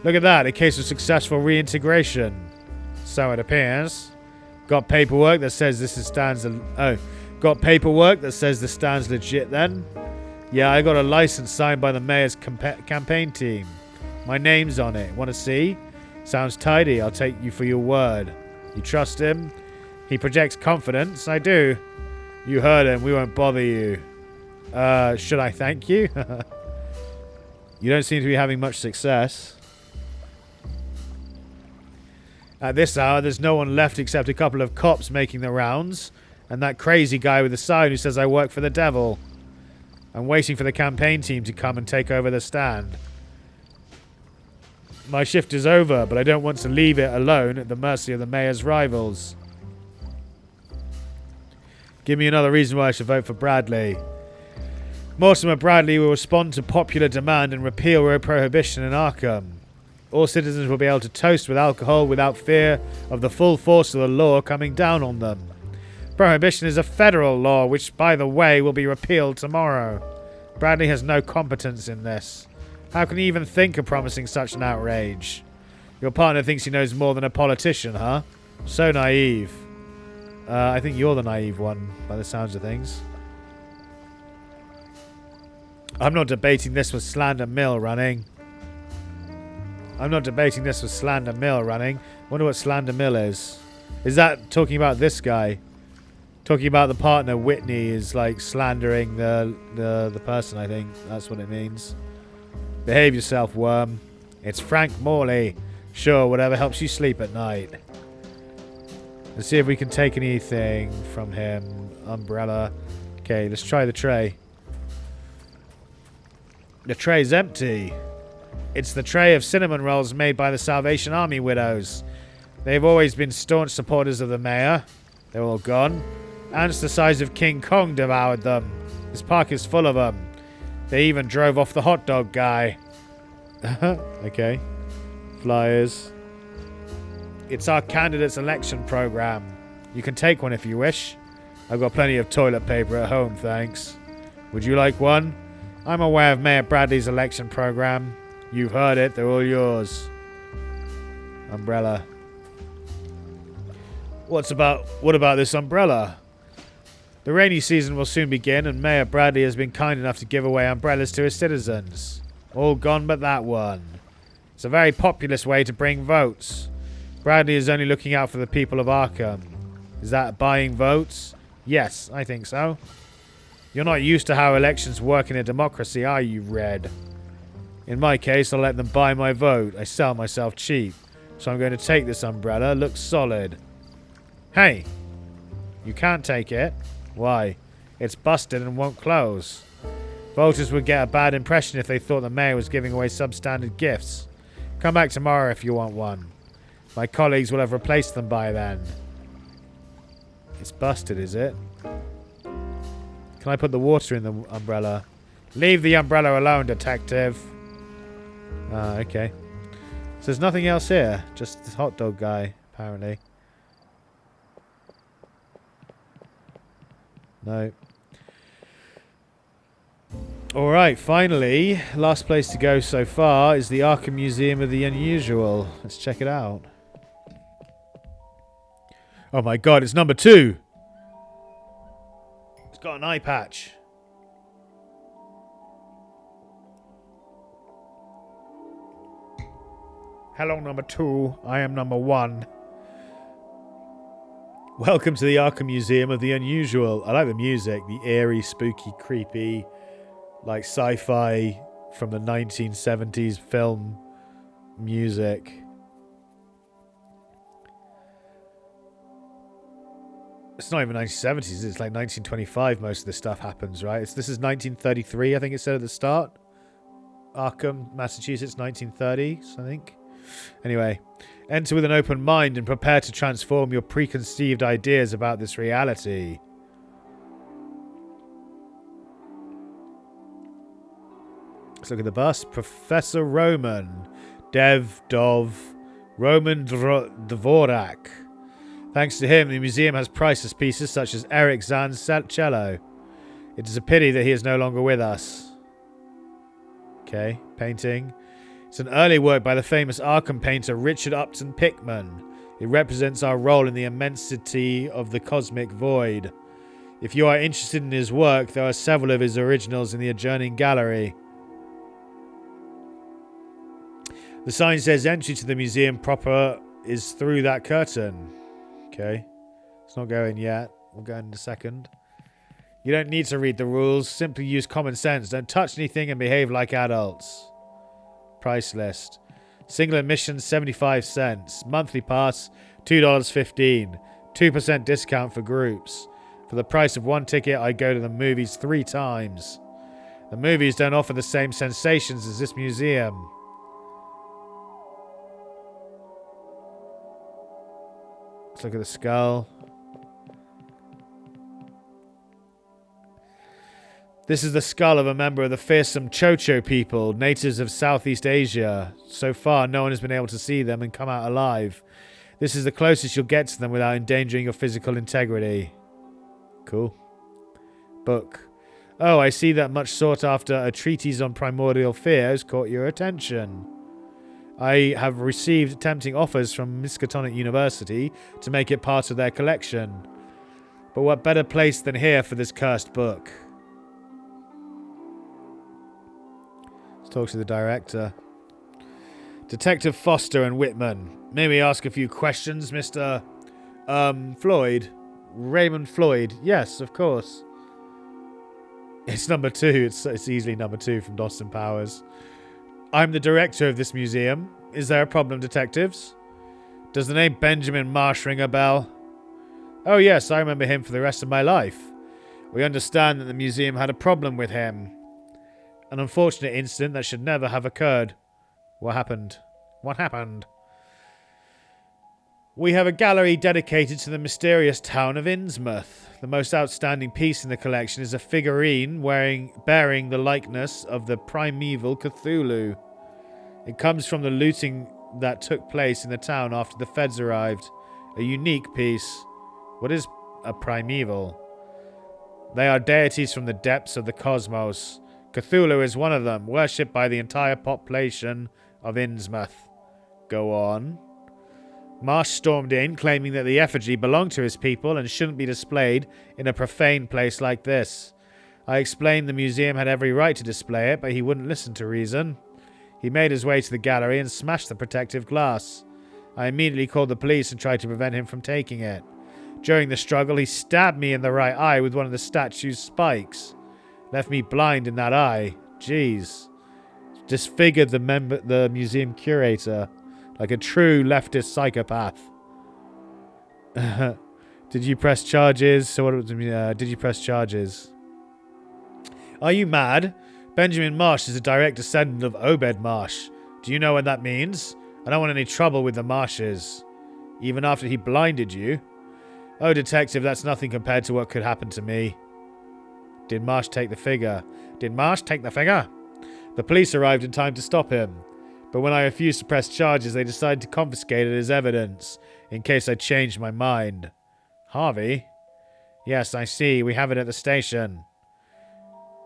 Look at that, a case of successful reintegration. So it appears. Got paperwork that says this stands... got paperwork that says this stands legit then? Yeah, I got a license signed by the mayor's campaign team. My name's on it. Want to see? Sounds tidy. I'll take you for your word. You trust him? He projects confidence. I do. You heard him. We won't bother you. Should I thank you? You don't seem to be having much success. At this hour, there's no one left except a couple of cops making the rounds, and that crazy guy with the sign who says I work for the devil. I'm waiting for the campaign team to come and take over the stand. My shift is over, but I don't want to leave it alone at the mercy of the mayor's rivals. Give me another reason why I should vote for Bradley. Mortimer Bradley will respond to popular demand and repeal road prohibition in Arkham. All citizens will be able to toast with alcohol without fear of the full force of the law coming down on them. Prohibition is a federal law, which, by the way, will be repealed tomorrow. Bradley has no competence in this. How can he even think of promising such an outrage? Your partner thinks he knows more than a politician, huh? So naive. I think you're the naive one, by the sounds of things. I'm not debating this with Slander Mill running. Wonder what Slander Mill is. Is that talking about this guy? Talking about the partner, Whitney, is like slandering the person, I think. That's what it means. Behave yourself, Worm. It's Frank Morley. Sure, whatever helps you sleep at night. Let's see if we can take anything from him. Umbrella. Okay, let's try the tray. The tray's empty. It's the tray of cinnamon rolls made by the Salvation Army widows. They've always been staunch supporters of the mayor. They're all gone. Ants the size of King Kong devoured them. This park is full of them. They even drove off the hot dog guy. Okay. Flyers. It's our candidate's election program. You can take one if you wish. I've got plenty of toilet paper at home, thanks. Would you like one? I'm aware of Mayor Bradley's election program. You've heard it, they're all yours. Umbrella. What about this umbrella? The rainy season will soon begin, and Mayor Bradley has been kind enough to give away umbrellas to his citizens. All gone but that one. It's a very populist way to bring votes. Bradley is only looking out for the people of Arkham. Is that buying votes? Yes, I think so. You're not used to how elections work in a democracy, are you, Red? In my case, I'll let them buy my vote. I sell myself cheap. So I'm going to take this umbrella. Looks solid. Hey! You can't take it. Why? It's busted and won't close. Voters would get a bad impression if they thought the mayor was giving away substandard gifts. Come back tomorrow if you want one. My colleagues will have replaced them by then. It's busted, is it? Can I put the water in the umbrella? Leave the umbrella alone, detective. Ah, okay. So there's nothing else here. Just this hot dog guy, apparently. No. Alright, finally, last place to go so far is the Arkham Museum of the Unusual. Let's check it out. Oh my god, it's number 2! It's got an eye patch. Hello, number 2. I am number 1. Welcome to the Arkham Museum of the Unusual. I like the music, the eerie, spooky, creepy, like sci-fi from the 1970s film music. It's not even 1970s, it's like 1925 most of the stuff happens, right? This is 1933, I think it said at the start. Arkham, Massachusetts, 1930s, I think. Anyway, enter with an open mind and prepare to transform your preconceived ideas about this reality. Let's look at the bust. Professor Roman. Roman Dvorak. Thanks to him, the museum has priceless pieces such as Eric Zan's cello. It is a pity that he is no longer with us. Okay, painting. It's an early work by the famous Arkham painter Richard Upton Pickman. It represents our role in the immensity of the cosmic void. If you are interested in his work, there are several of his originals in the adjoining gallery. The sign says entry to the museum proper is through that curtain. Okay. It's not going yet. We'll go in a second. You don't need to read the rules. Simply use common sense. Don't touch anything and behave like adults. Price list. Single admission 75 cents. Monthly pass $2.15. 2% discount for groups. For the price of one ticket, I go to the movies 3 times. The movies don't offer the same sensations as this museum. Let's look at the skull. This is the skull of a member of the fearsome Chocho people, natives of Southeast Asia. So far, no one has been able to see them and come out alive. This is the closest you'll get to them without endangering your physical integrity. Cool. Book. Oh, I see that much sought after a treatise on primordial fear has caught your attention. I have received tempting offers from Miskatonic University to make it part of their collection. But what better place than here for this cursed book? Let's talk to the director. Detective Foster and Whitman. May we ask a few questions, Mr. Floyd? Raymond Floyd. Yes, of course. It's number 2. It's easily number 2 from Austin Powers. I'm the director of this museum. Is there a problem, detectives? Does the name Benjamin Marsh ring a bell? Oh yes, I remember him for the rest of my life. We understand that the museum had a problem with him. An unfortunate incident that should never have occurred. What happened? What happened? We have a gallery dedicated to the mysterious town of Innsmouth. The most outstanding piece in the collection is a figurine bearing the likeness of the primeval Cthulhu. It comes from the looting that took place in the town after the feds arrived. A unique piece. What is a primeval? They are deities from the depths of the cosmos. Cthulhu is one of them, worshipped by the entire population of Innsmouth. Go on. Marsh stormed in, claiming that the effigy belonged to his people and shouldn't be displayed in a profane place like this. I explained the museum had every right to display it, but he wouldn't listen to reason. He made his way to the gallery and smashed the protective glass. I immediately called the police and tried to prevent him from taking it. During the struggle, he stabbed me in the right eye with one of the statue's spikes. Left me blind in that eye. Jeez. Disfigured the museum curator. Like a true leftist psychopath. Did you press charges? So what did you press charges? Are you mad? Benjamin Marsh is a direct descendant of Obed Marsh. Do you know what that means? I don't want any trouble with the Marshes. Even after he blinded you. Oh, detective, that's nothing compared to what could happen to me. Did Marsh take the figure? Did Marsh take the figure? The police arrived in time to stop him. But when I refused to press charges, they decided to confiscate it as evidence, in case I changed my mind. Harvey? Yes, I see. We have it at the station.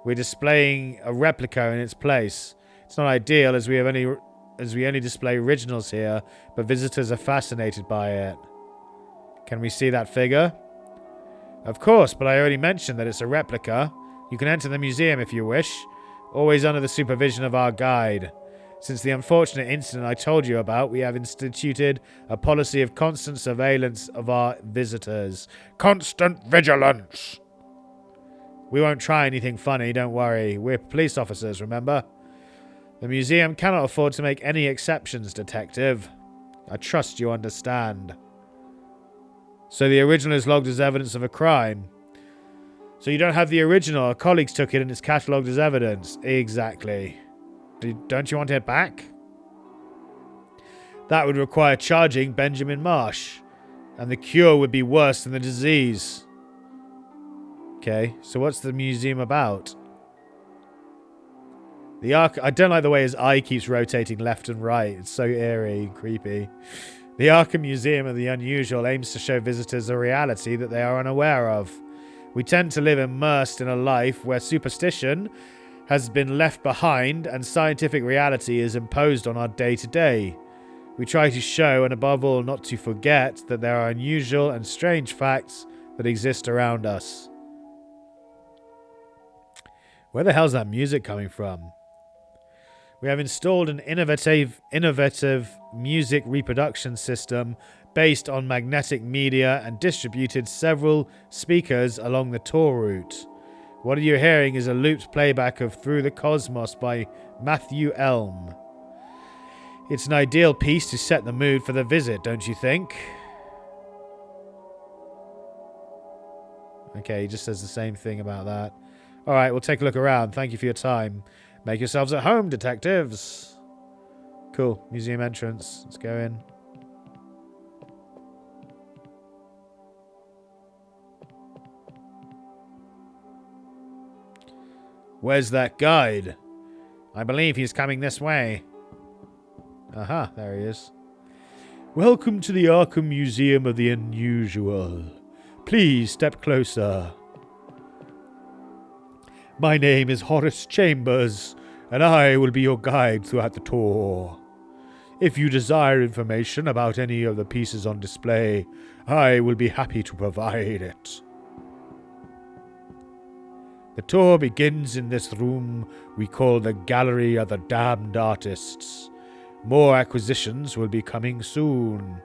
We're displaying a replica in its place. It's not ideal as we only display originals here, but visitors are fascinated by it. Can we see that figure? Of course, but I already mentioned that it's a replica. You can enter the museum if you wish, always under the supervision of our guide. Since the unfortunate incident I told you about, we have instituted a policy of constant surveillance of our visitors. Constant vigilance! We won't try anything funny, don't worry. We're police officers, remember? The museum cannot afford to make any exceptions, Detective. I trust you understand. So the original is logged as evidence of a crime. So you don't have the original. Our colleagues took it and it's catalogued as evidence. Exactly. Don't you want it back? That would require charging Benjamin Marsh. And the cure would be worse than the disease. Okay, so what's the museum about? I don't like the way his eye keeps rotating left and right. It's so eerie and creepy. The Arkham Museum of the Unusual aims to show visitors a reality that they are unaware of. We tend to live immersed in a life where superstition has been left behind and scientific reality is imposed on our day-to-day. We try to show, and above all not to forget, that there are unusual and strange facts that exist around us. Where the hell's that music coming from? We have installed an innovative music reproduction system based on magnetic media and distributed several speakers along the tour route. What you're hearing is a looped playback of Through the Cosmos by Matthew Elm. It's an ideal piece to set the mood for the visit, don't you think? Okay, he just says the same thing about that. Alright, we'll take a look around. Thank you for your time. Make yourselves at home, detectives. Cool. Museum entrance. Let's go in. Where's that guide? I believe he's coming this way. Aha, there he is. Welcome to the Arkham Museum of the Unusual. Please step closer. My name is Horace Chambers, and I will be your guide throughout the tour. If you desire information about any of the pieces on display, I will be happy to provide it. The tour begins in this room we call the Gallery of the Damned Artists. More acquisitions will be coming soon.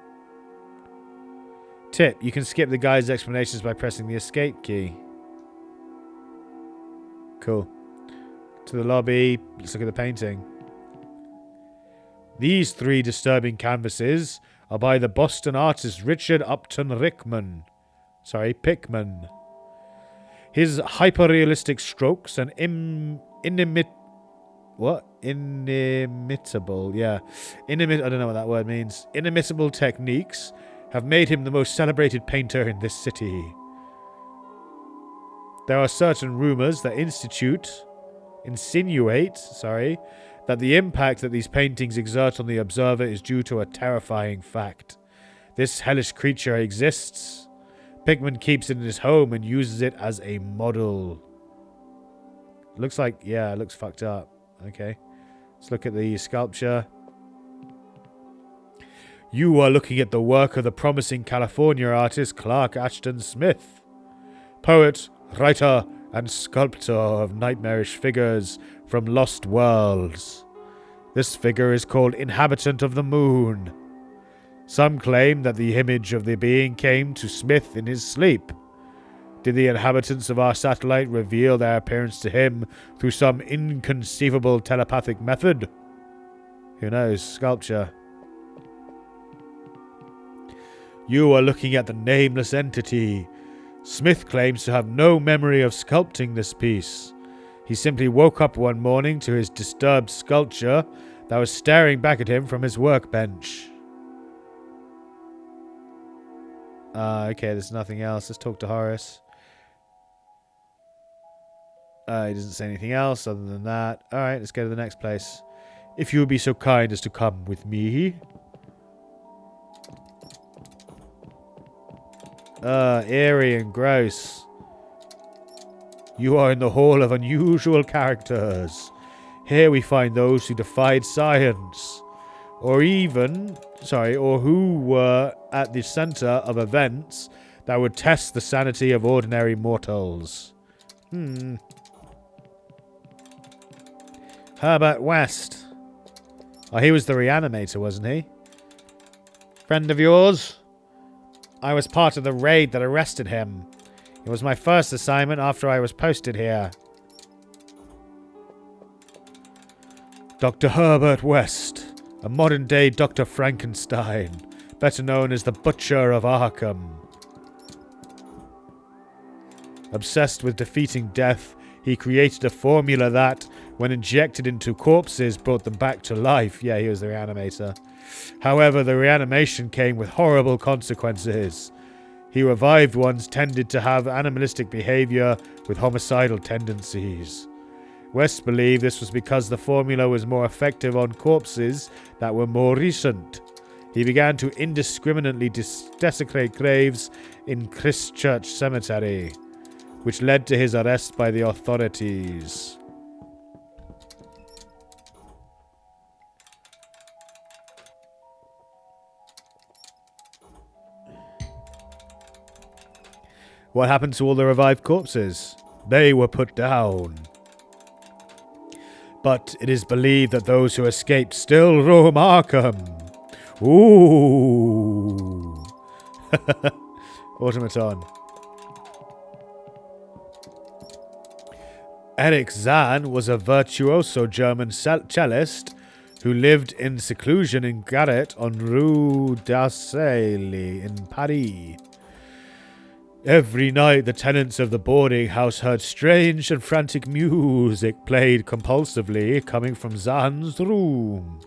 Tip, you can skip the guide's explanations by pressing the escape key. Cool. To the lobby. Let's look at the painting. These three disturbing canvases are by the Boston artist Richard Upton Pickman. His hyper-realistic strokes and inimitable, I don't know what that word means. Inimitable techniques have made him the most celebrated painter in this city. There are certain rumors that insinuate that the impact that these paintings exert on the observer is due to a terrifying fact. This hellish creature exists. Pickman keeps it in his home and uses it as a model. Looks fucked up. Okay. Let's look at the sculpture. You are looking at the work of the promising California artist Clark Ashton Smith, poet, writer, and sculptor of nightmarish figures from lost worlds. This figure is called Inhabitant of the Moon. Some claim that the image of the being came to Smith in his sleep. Did the inhabitants of our satellite reveal their appearance to him through some inconceivable telepathic method? Who knows? Sculpture. You are looking at the nameless entity. Smith claims to have no memory of sculpting this piece. He simply woke up one morning to his disturbed sculpture that was staring back at him from his workbench. Okay, there's nothing else. Let's talk to Horace. He doesn't say anything else other than that. Alright, let's go to the next place. If you would be so kind as to come with me. Eerie and gross. You are in the Hall of Unusual Characters. Here we find those who defied science, or who were at the center of events that would test the sanity of ordinary mortals. Herbert West. Oh, he was the reanimator, wasn't he? Friend of yours? I was part of the raid that arrested him. It was my first assignment after I was posted here. Dr. Herbert West, a modern-day Dr. Frankenstein, better known as the Butcher of Arkham. Obsessed with defeating death, he created a formula that, when injected into corpses, brought them back to life. Yeah, he was the reanimator. However, the reanimation came with horrible consequences. He revived ones tended to have animalistic behavior with homicidal tendencies. West believed this was because the formula was more effective on corpses that were more recent. He began to indiscriminately desecrate graves in Christchurch Cemetery, which led to his arrest by the authorities. What happened to all the revived corpses? They were put down. But it is believed that those who escaped still roam Arkham. Ooh. Automaton. Eric Zahn was a virtuoso German cellist who lived in seclusion in garret on Rue d'Arcely in Paris. Every night, the tenants of the boarding house heard strange and frantic music played compulsively coming from Zahn's room.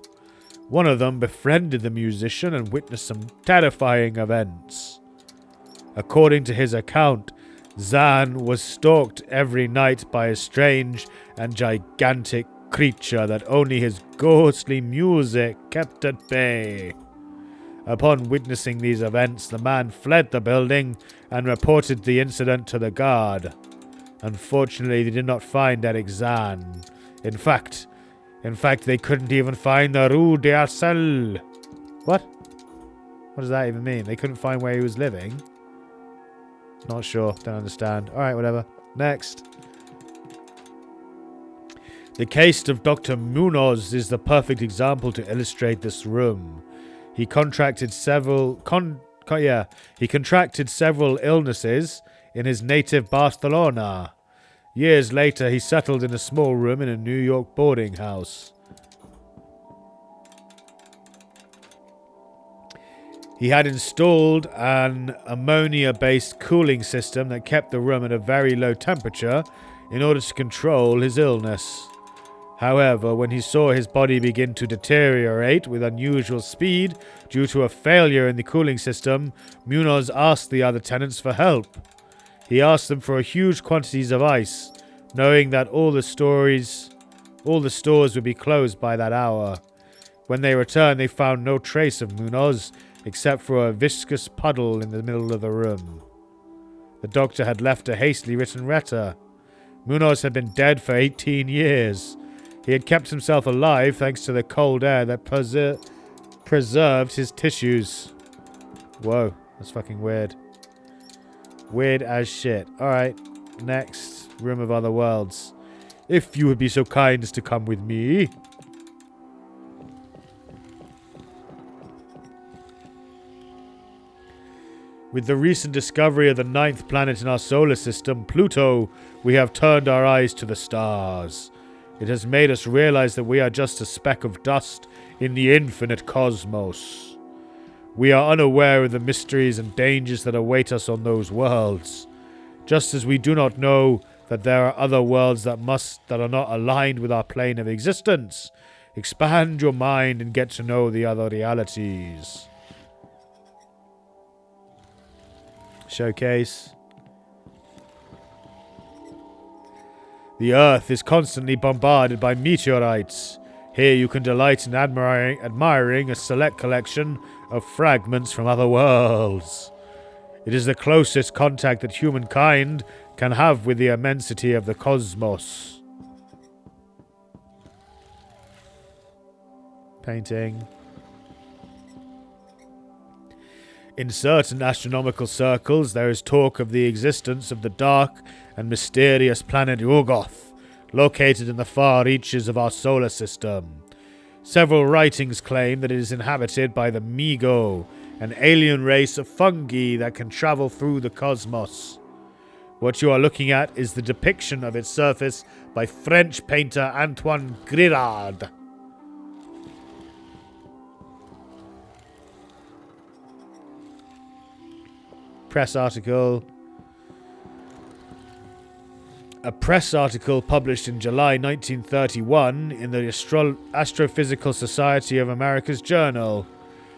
One of them befriended the musician and witnessed some terrifying events. According to his account, Zahn was stalked every night by a strange and gigantic creature that only his ghostly music kept at bay. Upon witnessing these events, the man fled the building and reported the incident to the guard. Unfortunately, they did not find Eric Zahn. In fact, they couldn't even find the Rue d'Arcely. What? What does that even mean? They couldn't find where he was living? Not sure. Don't understand. Alright, whatever. Next. The case of Dr. Munoz is the perfect example to illustrate this room. He contracted several illnesses in his native Barcelona. Years later, he settled in a small room in a New York boarding house. He had installed an ammonia-based cooling system that kept the room at a very low temperature in order to control his illness. However, when he saw his body begin to deteriorate with unusual speed due to a failure in the cooling system, Munoz asked the other tenants for help. He asked them for huge quantities of ice, knowing that all the stores would be closed by that hour. When they returned, they found no trace of Munoz, except for a viscous puddle in the middle of the room. The doctor had left a hastily written letter. Munoz had been dead for 18 years. He had kept himself alive thanks to the cold air that preserved his tissues. Whoa, that's fucking weird. Weird as shit. Alright, next. Room of Other Worlds. If you would be so kind as to come with me. With the recent discovery of the 9th planet in our solar system, Pluto, we have turned our eyes to the stars. It has made us realize that we are just a speck of dust in the infinite cosmos. We are unaware of the mysteries and dangers that await us on those worlds. Just as we do not know that there are other worlds that are not aligned with our plane of existence. Expand your mind and get to know the other realities. Showcase. The Earth is constantly bombarded by meteorites. Here you can delight in admiring a select collection of fragments from other worlds. It is the closest contact that humankind can have with the immensity of the cosmos. Painting. In certain astronomical circles, there is talk of the existence of the dark and mysterious planet Urgoth, located in the far reaches of our solar system. Several writings claim that it is inhabited by the Migo, an alien race of fungi that can travel through the cosmos. What you are looking at is the depiction of its surface by French painter Antoine Girard. Press article. A press article published in July 1931 in the Astrophysical Society of America's Journal,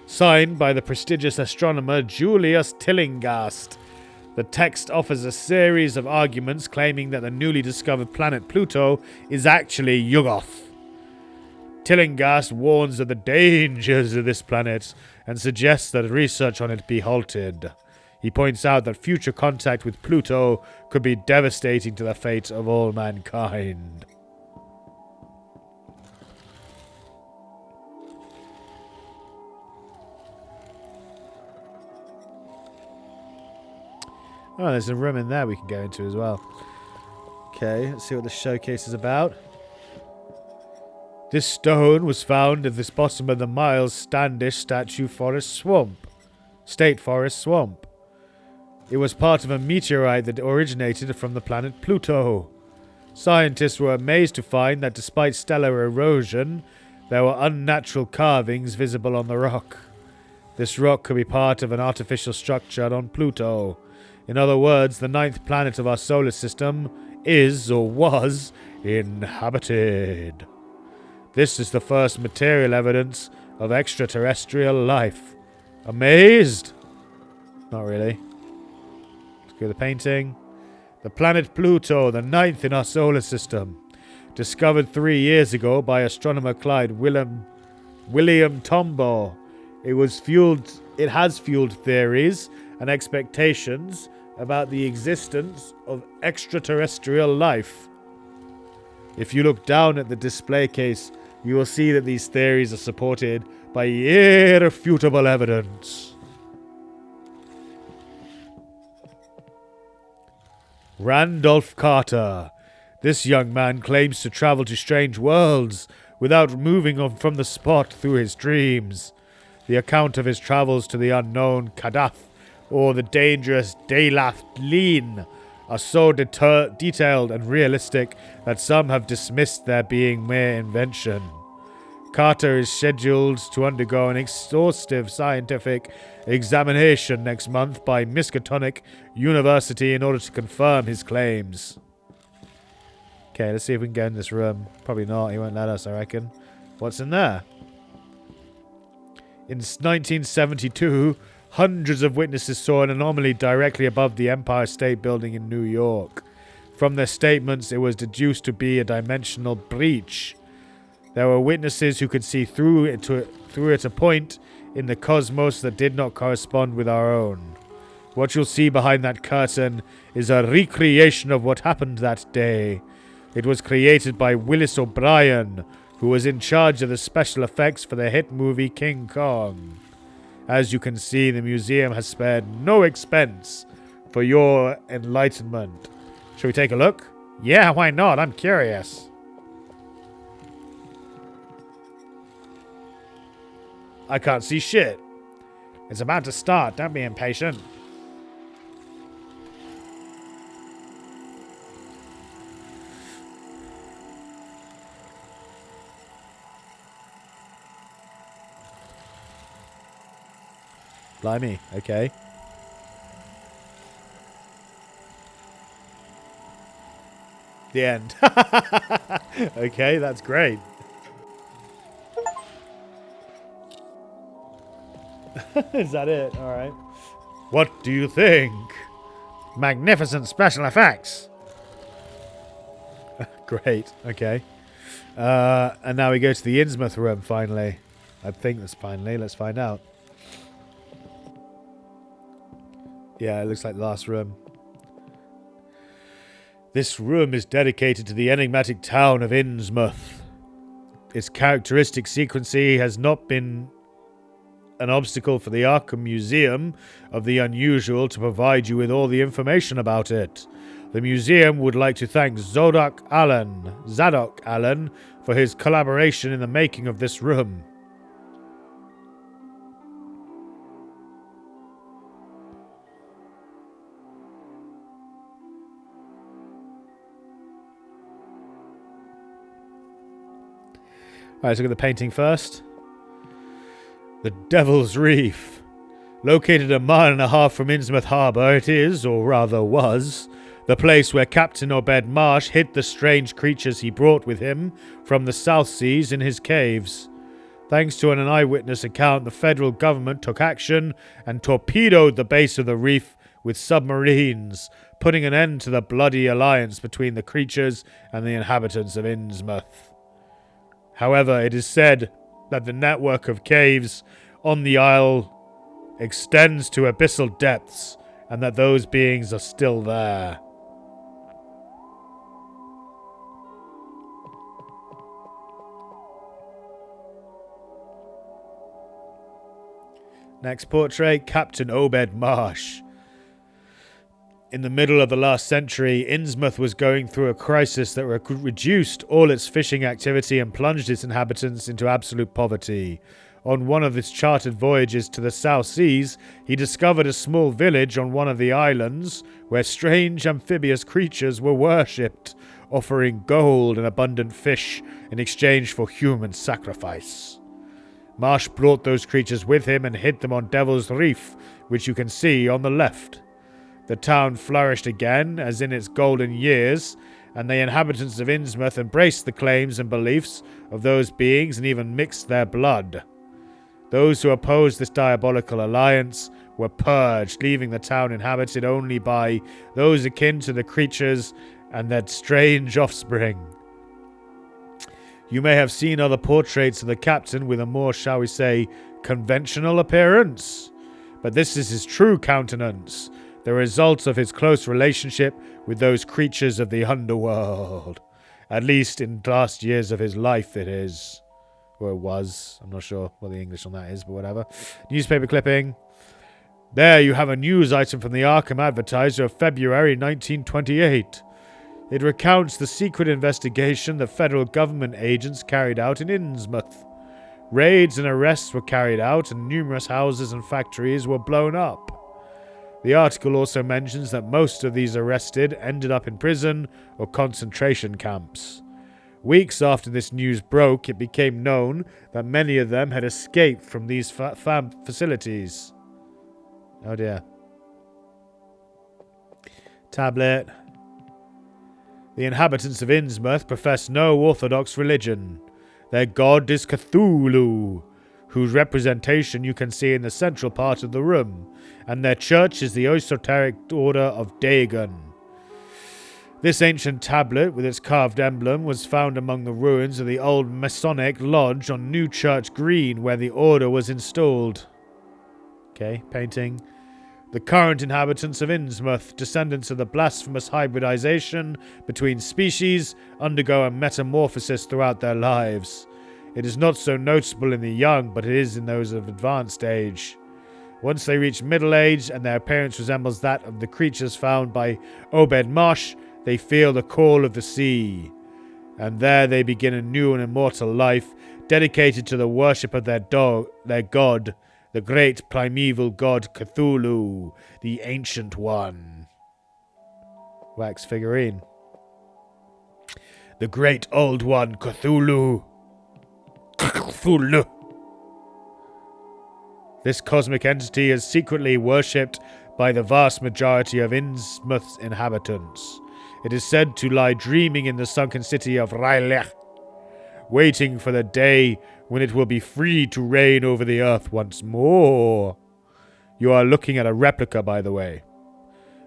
signed by the prestigious astronomer Julius Tillinghast. The text offers a series of arguments claiming that the newly discovered planet Pluto is actually Yuggoth. Tillinghast warns of the dangers of this planet and suggests that research on it be halted. He points out that future contact with Pluto could be devastating to the fate of all mankind. Oh, there's a room in there we can go into as well. Okay, let's see what the showcase is about. This stone was found at the bottom of the Miles Standish State Forest Swamp. It was part of a meteorite that originated from the planet Pluto. Scientists were amazed to find that despite stellar erosion, there were unnatural carvings visible on the rock. This rock could be part of an artificial structure on Pluto. In other words, the 9th planet of our solar system is, or was, inhabited. This is the first material evidence of extraterrestrial life. Amazed? Not really. Let's go to the painting. The planet Pluto, the 9th in our solar system. Discovered 3 years ago by astronomer William Tombaugh. It has fueled theories and expectations about the existence of extraterrestrial life. If you look down at the display case, you will see that these theories are supported by irrefutable evidence. Randolph Carter. This young man claims to travel to strange worlds without moving from the spot through his dreams. The account of his travels to the unknown Kadath or the dangerous Delath Leen are so detailed and realistic that some have dismissed their being mere invention. Carter is scheduled to undergo an exhaustive scientific examination next month by Miskatonic University in order to confirm his claims. Okay, let's see if we can get in this room. Probably not, he won't let us, I reckon. What's in there? In 1972, hundreds of witnesses saw an anomaly directly above the Empire State Building in New York. From their statements, it was deduced to be a dimensional breach. There were witnesses who could see through it at a point in the cosmos that did not correspond with our own. What you'll see behind that curtain is a recreation of what happened that day. It was created by Willis O'Brien, who was in charge of the special effects for the hit movie King Kong. As you can see, the museum has spared no expense for your enlightenment. Shall we take a look? Yeah, why not? I'm curious. I can't see shit. It's about to start. Don't be impatient. Blimey. Okay. The end. Okay, that's great. Is that it? Alright. What do you think? Magnificent special effects. Great. Okay. And now we go to the Innsmouth room, finally. I think that's finally. Let's find out. Yeah, it looks like the last room. This room is dedicated to the enigmatic town of Innsmouth. Its characteristic sequencing has not been an obstacle for the Arkham Museum of the Unusual to provide you with all the information about it. The museum would like to thank Zadok Allen for his collaboration in the making of this room. Alright, let's look at the painting first. The Devil's Reef. Located 1.5 miles from Innsmouth Harbour, it is, or rather was, the place where Captain Obed Marsh hid the strange creatures he brought with him from the South Seas in his caves. Thanks to an eyewitness account, the federal government took action and torpedoed the base of the reef with submarines, putting an end to the bloody alliance between the creatures and the inhabitants of Innsmouth. However, it is said that the network of caves on the isle extends to abyssal depths, and that those beings are still there. Next portrait, Captain Obed Marsh. In the middle of the last century, Innsmouth was going through a crisis that reduced all its fishing activity and plunged its inhabitants into absolute poverty. On one of his chartered voyages to the South Seas, he discovered a small village on one of the islands where strange amphibious creatures were worshipped, offering gold and abundant fish in exchange for human sacrifice. Marsh brought those creatures with him and hid them on Devil's Reef, which you can see on the left. The town flourished again, as in its golden years, and the inhabitants of Innsmouth embraced the claims and beliefs of those beings and even mixed their blood. Those who opposed this diabolical alliance were purged, leaving the town inhabited only by those akin to the creatures and their strange offspring. You may have seen other portraits of the captain with a more, shall we say, conventional appearance, but this is his true countenance, the result of his close relationship with those creatures of the underworld. At least in the last years of his life it is. Or it was. I'm not sure what the English on that is, but whatever. Newspaper clipping. There you have a news item from the Arkham Advertiser of February 1928. It recounts the secret investigation that federal government agents carried out in Innsmouth. Raids and arrests were carried out, and numerous houses and factories were blown up. The article also mentions that most of these arrested ended up in prison or concentration camps. Weeks after this news broke, it became known that many of them had escaped from these facilities. Oh dear. Tablet. The inhabitants of Innsmouth profess no orthodox religion. Their god is Cthulhu, whose representation you can see in the central part of the room, and their church is the esoteric order of Dagon. This ancient tablet, with its carved emblem, was found among the ruins of the old Masonic Lodge on New Church Green, where the order was installed. Okay, painting. The current inhabitants of Innsmouth, descendants of the blasphemous hybridization between species, undergo a metamorphosis throughout their lives. It is not so noticeable in the young, but it is in those of advanced age. Once they reach middle age and their appearance resembles that of the creatures found by Obed Marsh, they feel the call of the sea. And there they begin a new and immortal life, dedicated to the worship of their god, the great primeval god Cthulhu, the Ancient One. Wax figurine. The great old one, Cthulhu. Cthulhu. This cosmic entity is secretly worshipped by the vast majority of Innsmouth's inhabitants. It is said to lie dreaming in the sunken city of Railech, waiting for the day when it will be free to reign over the earth once more. You are looking at a replica, by the way.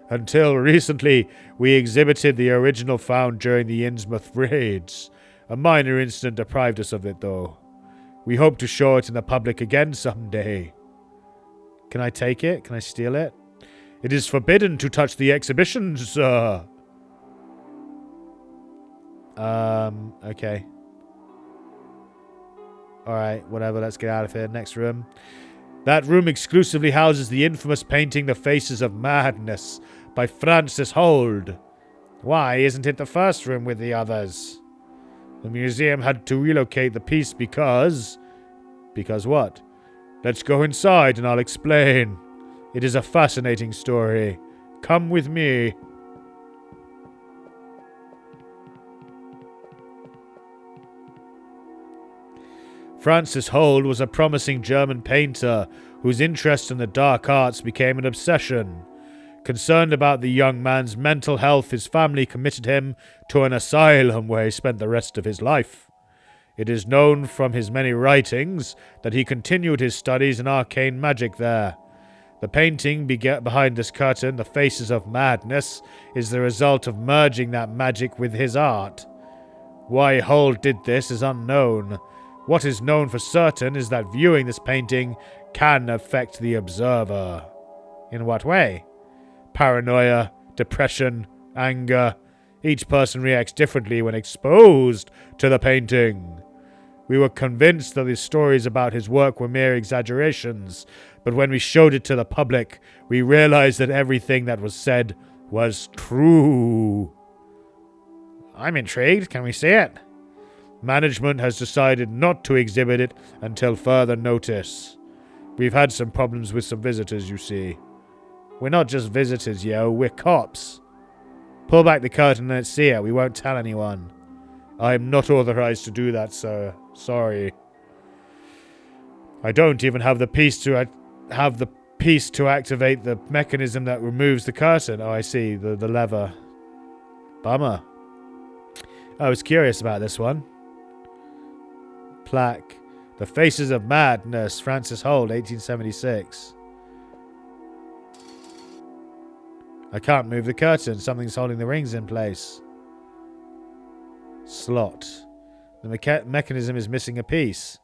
Until recently, we exhibited the original found during the Innsmouth raids. A minor incident deprived us of it, though. We hope to show it in the public again someday. Can I take it? Can I steal it? It is forbidden to touch the exhibition, sir. Okay. Alright, whatever, let's get out of here. Next room. That room exclusively houses the infamous painting The Faces of Madness by Francis Holt. Why isn't it the first room with the others? The museum had to relocate the piece because... Because what? Let's go inside and I'll explain. It is a fascinating story. Come with me. Francis Holt was a promising German painter whose interest in the dark arts became an obsession. Concerned about the young man's mental health, his family committed him to an asylum where he spent the rest of his life. It is known from his many writings that he continued his studies in arcane magic there. The painting behind this curtain, The Faces of Madness, is the result of merging that magic with his art. Why Holt did this is unknown. What is known for certain is that viewing this painting can affect the observer. In what way? Paranoia, depression, anger. Each person reacts differently when exposed to the painting. We were convinced that the stories about his work were mere exaggerations, but when we showed it to the public, we realized that everything that was said was true. I'm intrigued. Can we see it? Management has decided not to exhibit it until further notice. We've had some problems with some visitors, you see. We're not just visitors, yo, we're cops. Pull back the curtain and let's see it. We won't tell anyone. I am not authorized to do that, sir. Sorry. I don't even have the piece to activate the mechanism that removes the curtain. Oh, I see. The lever. Bummer. I was curious about this one. Plaque. The Faces of Madness. Francis Holt, 1876. I can't move the curtain. Something's holding the rings in place. Slot. The mechanism is missing a piece.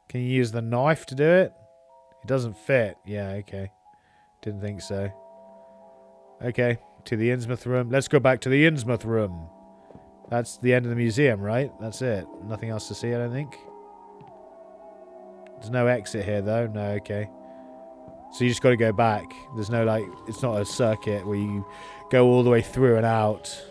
Can you use the knife to do it? It doesn't fit. Yeah, okay. Didn't think so. Okay, to the Innsmouth room. Let's go back to the Innsmouth room. That's the end of the museum, right? That's it. Nothing else to see, I don't think. There's no exit here, though. No, okay. So you just got to go back. There's no, like, it's not a circuit where you go all the way through and out.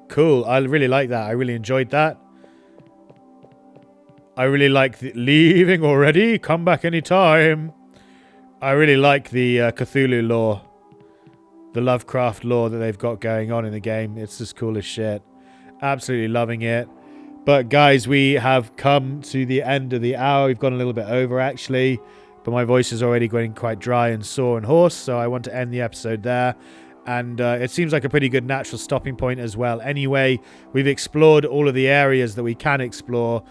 Cool. I really like that. I really enjoyed that. I really like leaving already. Come back anytime. I really like the Cthulhu lore. The Lovecraft lore that they've got going on in the game. It's just cool as shit. Absolutely loving it. But guys, we have come to the end of the hour. We've gone a little bit over actually. But my voice is already getting quite dry and sore and hoarse. So I want to end the episode there. And it seems like a pretty good natural stopping point as well. Anyway, we've explored all of the areas that we can explore.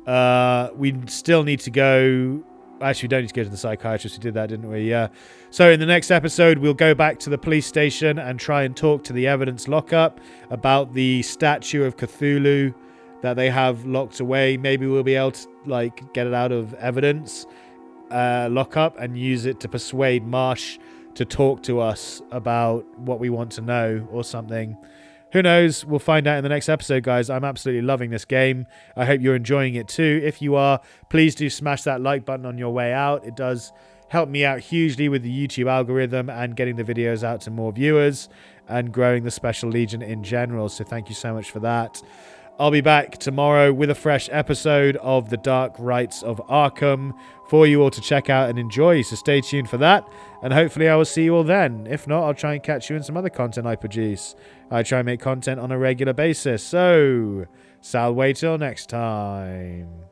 We still need to go... Actually, we don't need to go to the psychiatrist. We did that, didn't we? Yeah. So in the next episode, we'll go back to the police station and try and talk to the evidence lockup about the statue of Cthulhu that they have locked away. Maybe we'll be able to like get it out of evidence lockup and use it to persuade Marsh to talk to us about what we want to know or something. Who knows? We'll find out in the next episode, guys. I'm absolutely loving this game. I hope you're enjoying it too. If you are, please do smash that like button on your way out. It does help me out hugely with the YouTube algorithm and getting the videos out to more viewers and growing the Special Legion in general. So thank you so much for that. I'll be back tomorrow with a fresh episode of the Dark Rites of Arkham for you all to check out and enjoy. So stay tuned for that. And hopefully I will see you all then. If not, I'll try and catch you in some other content I produce. I try and make content on a regular basis. So, Sal, wait till next time.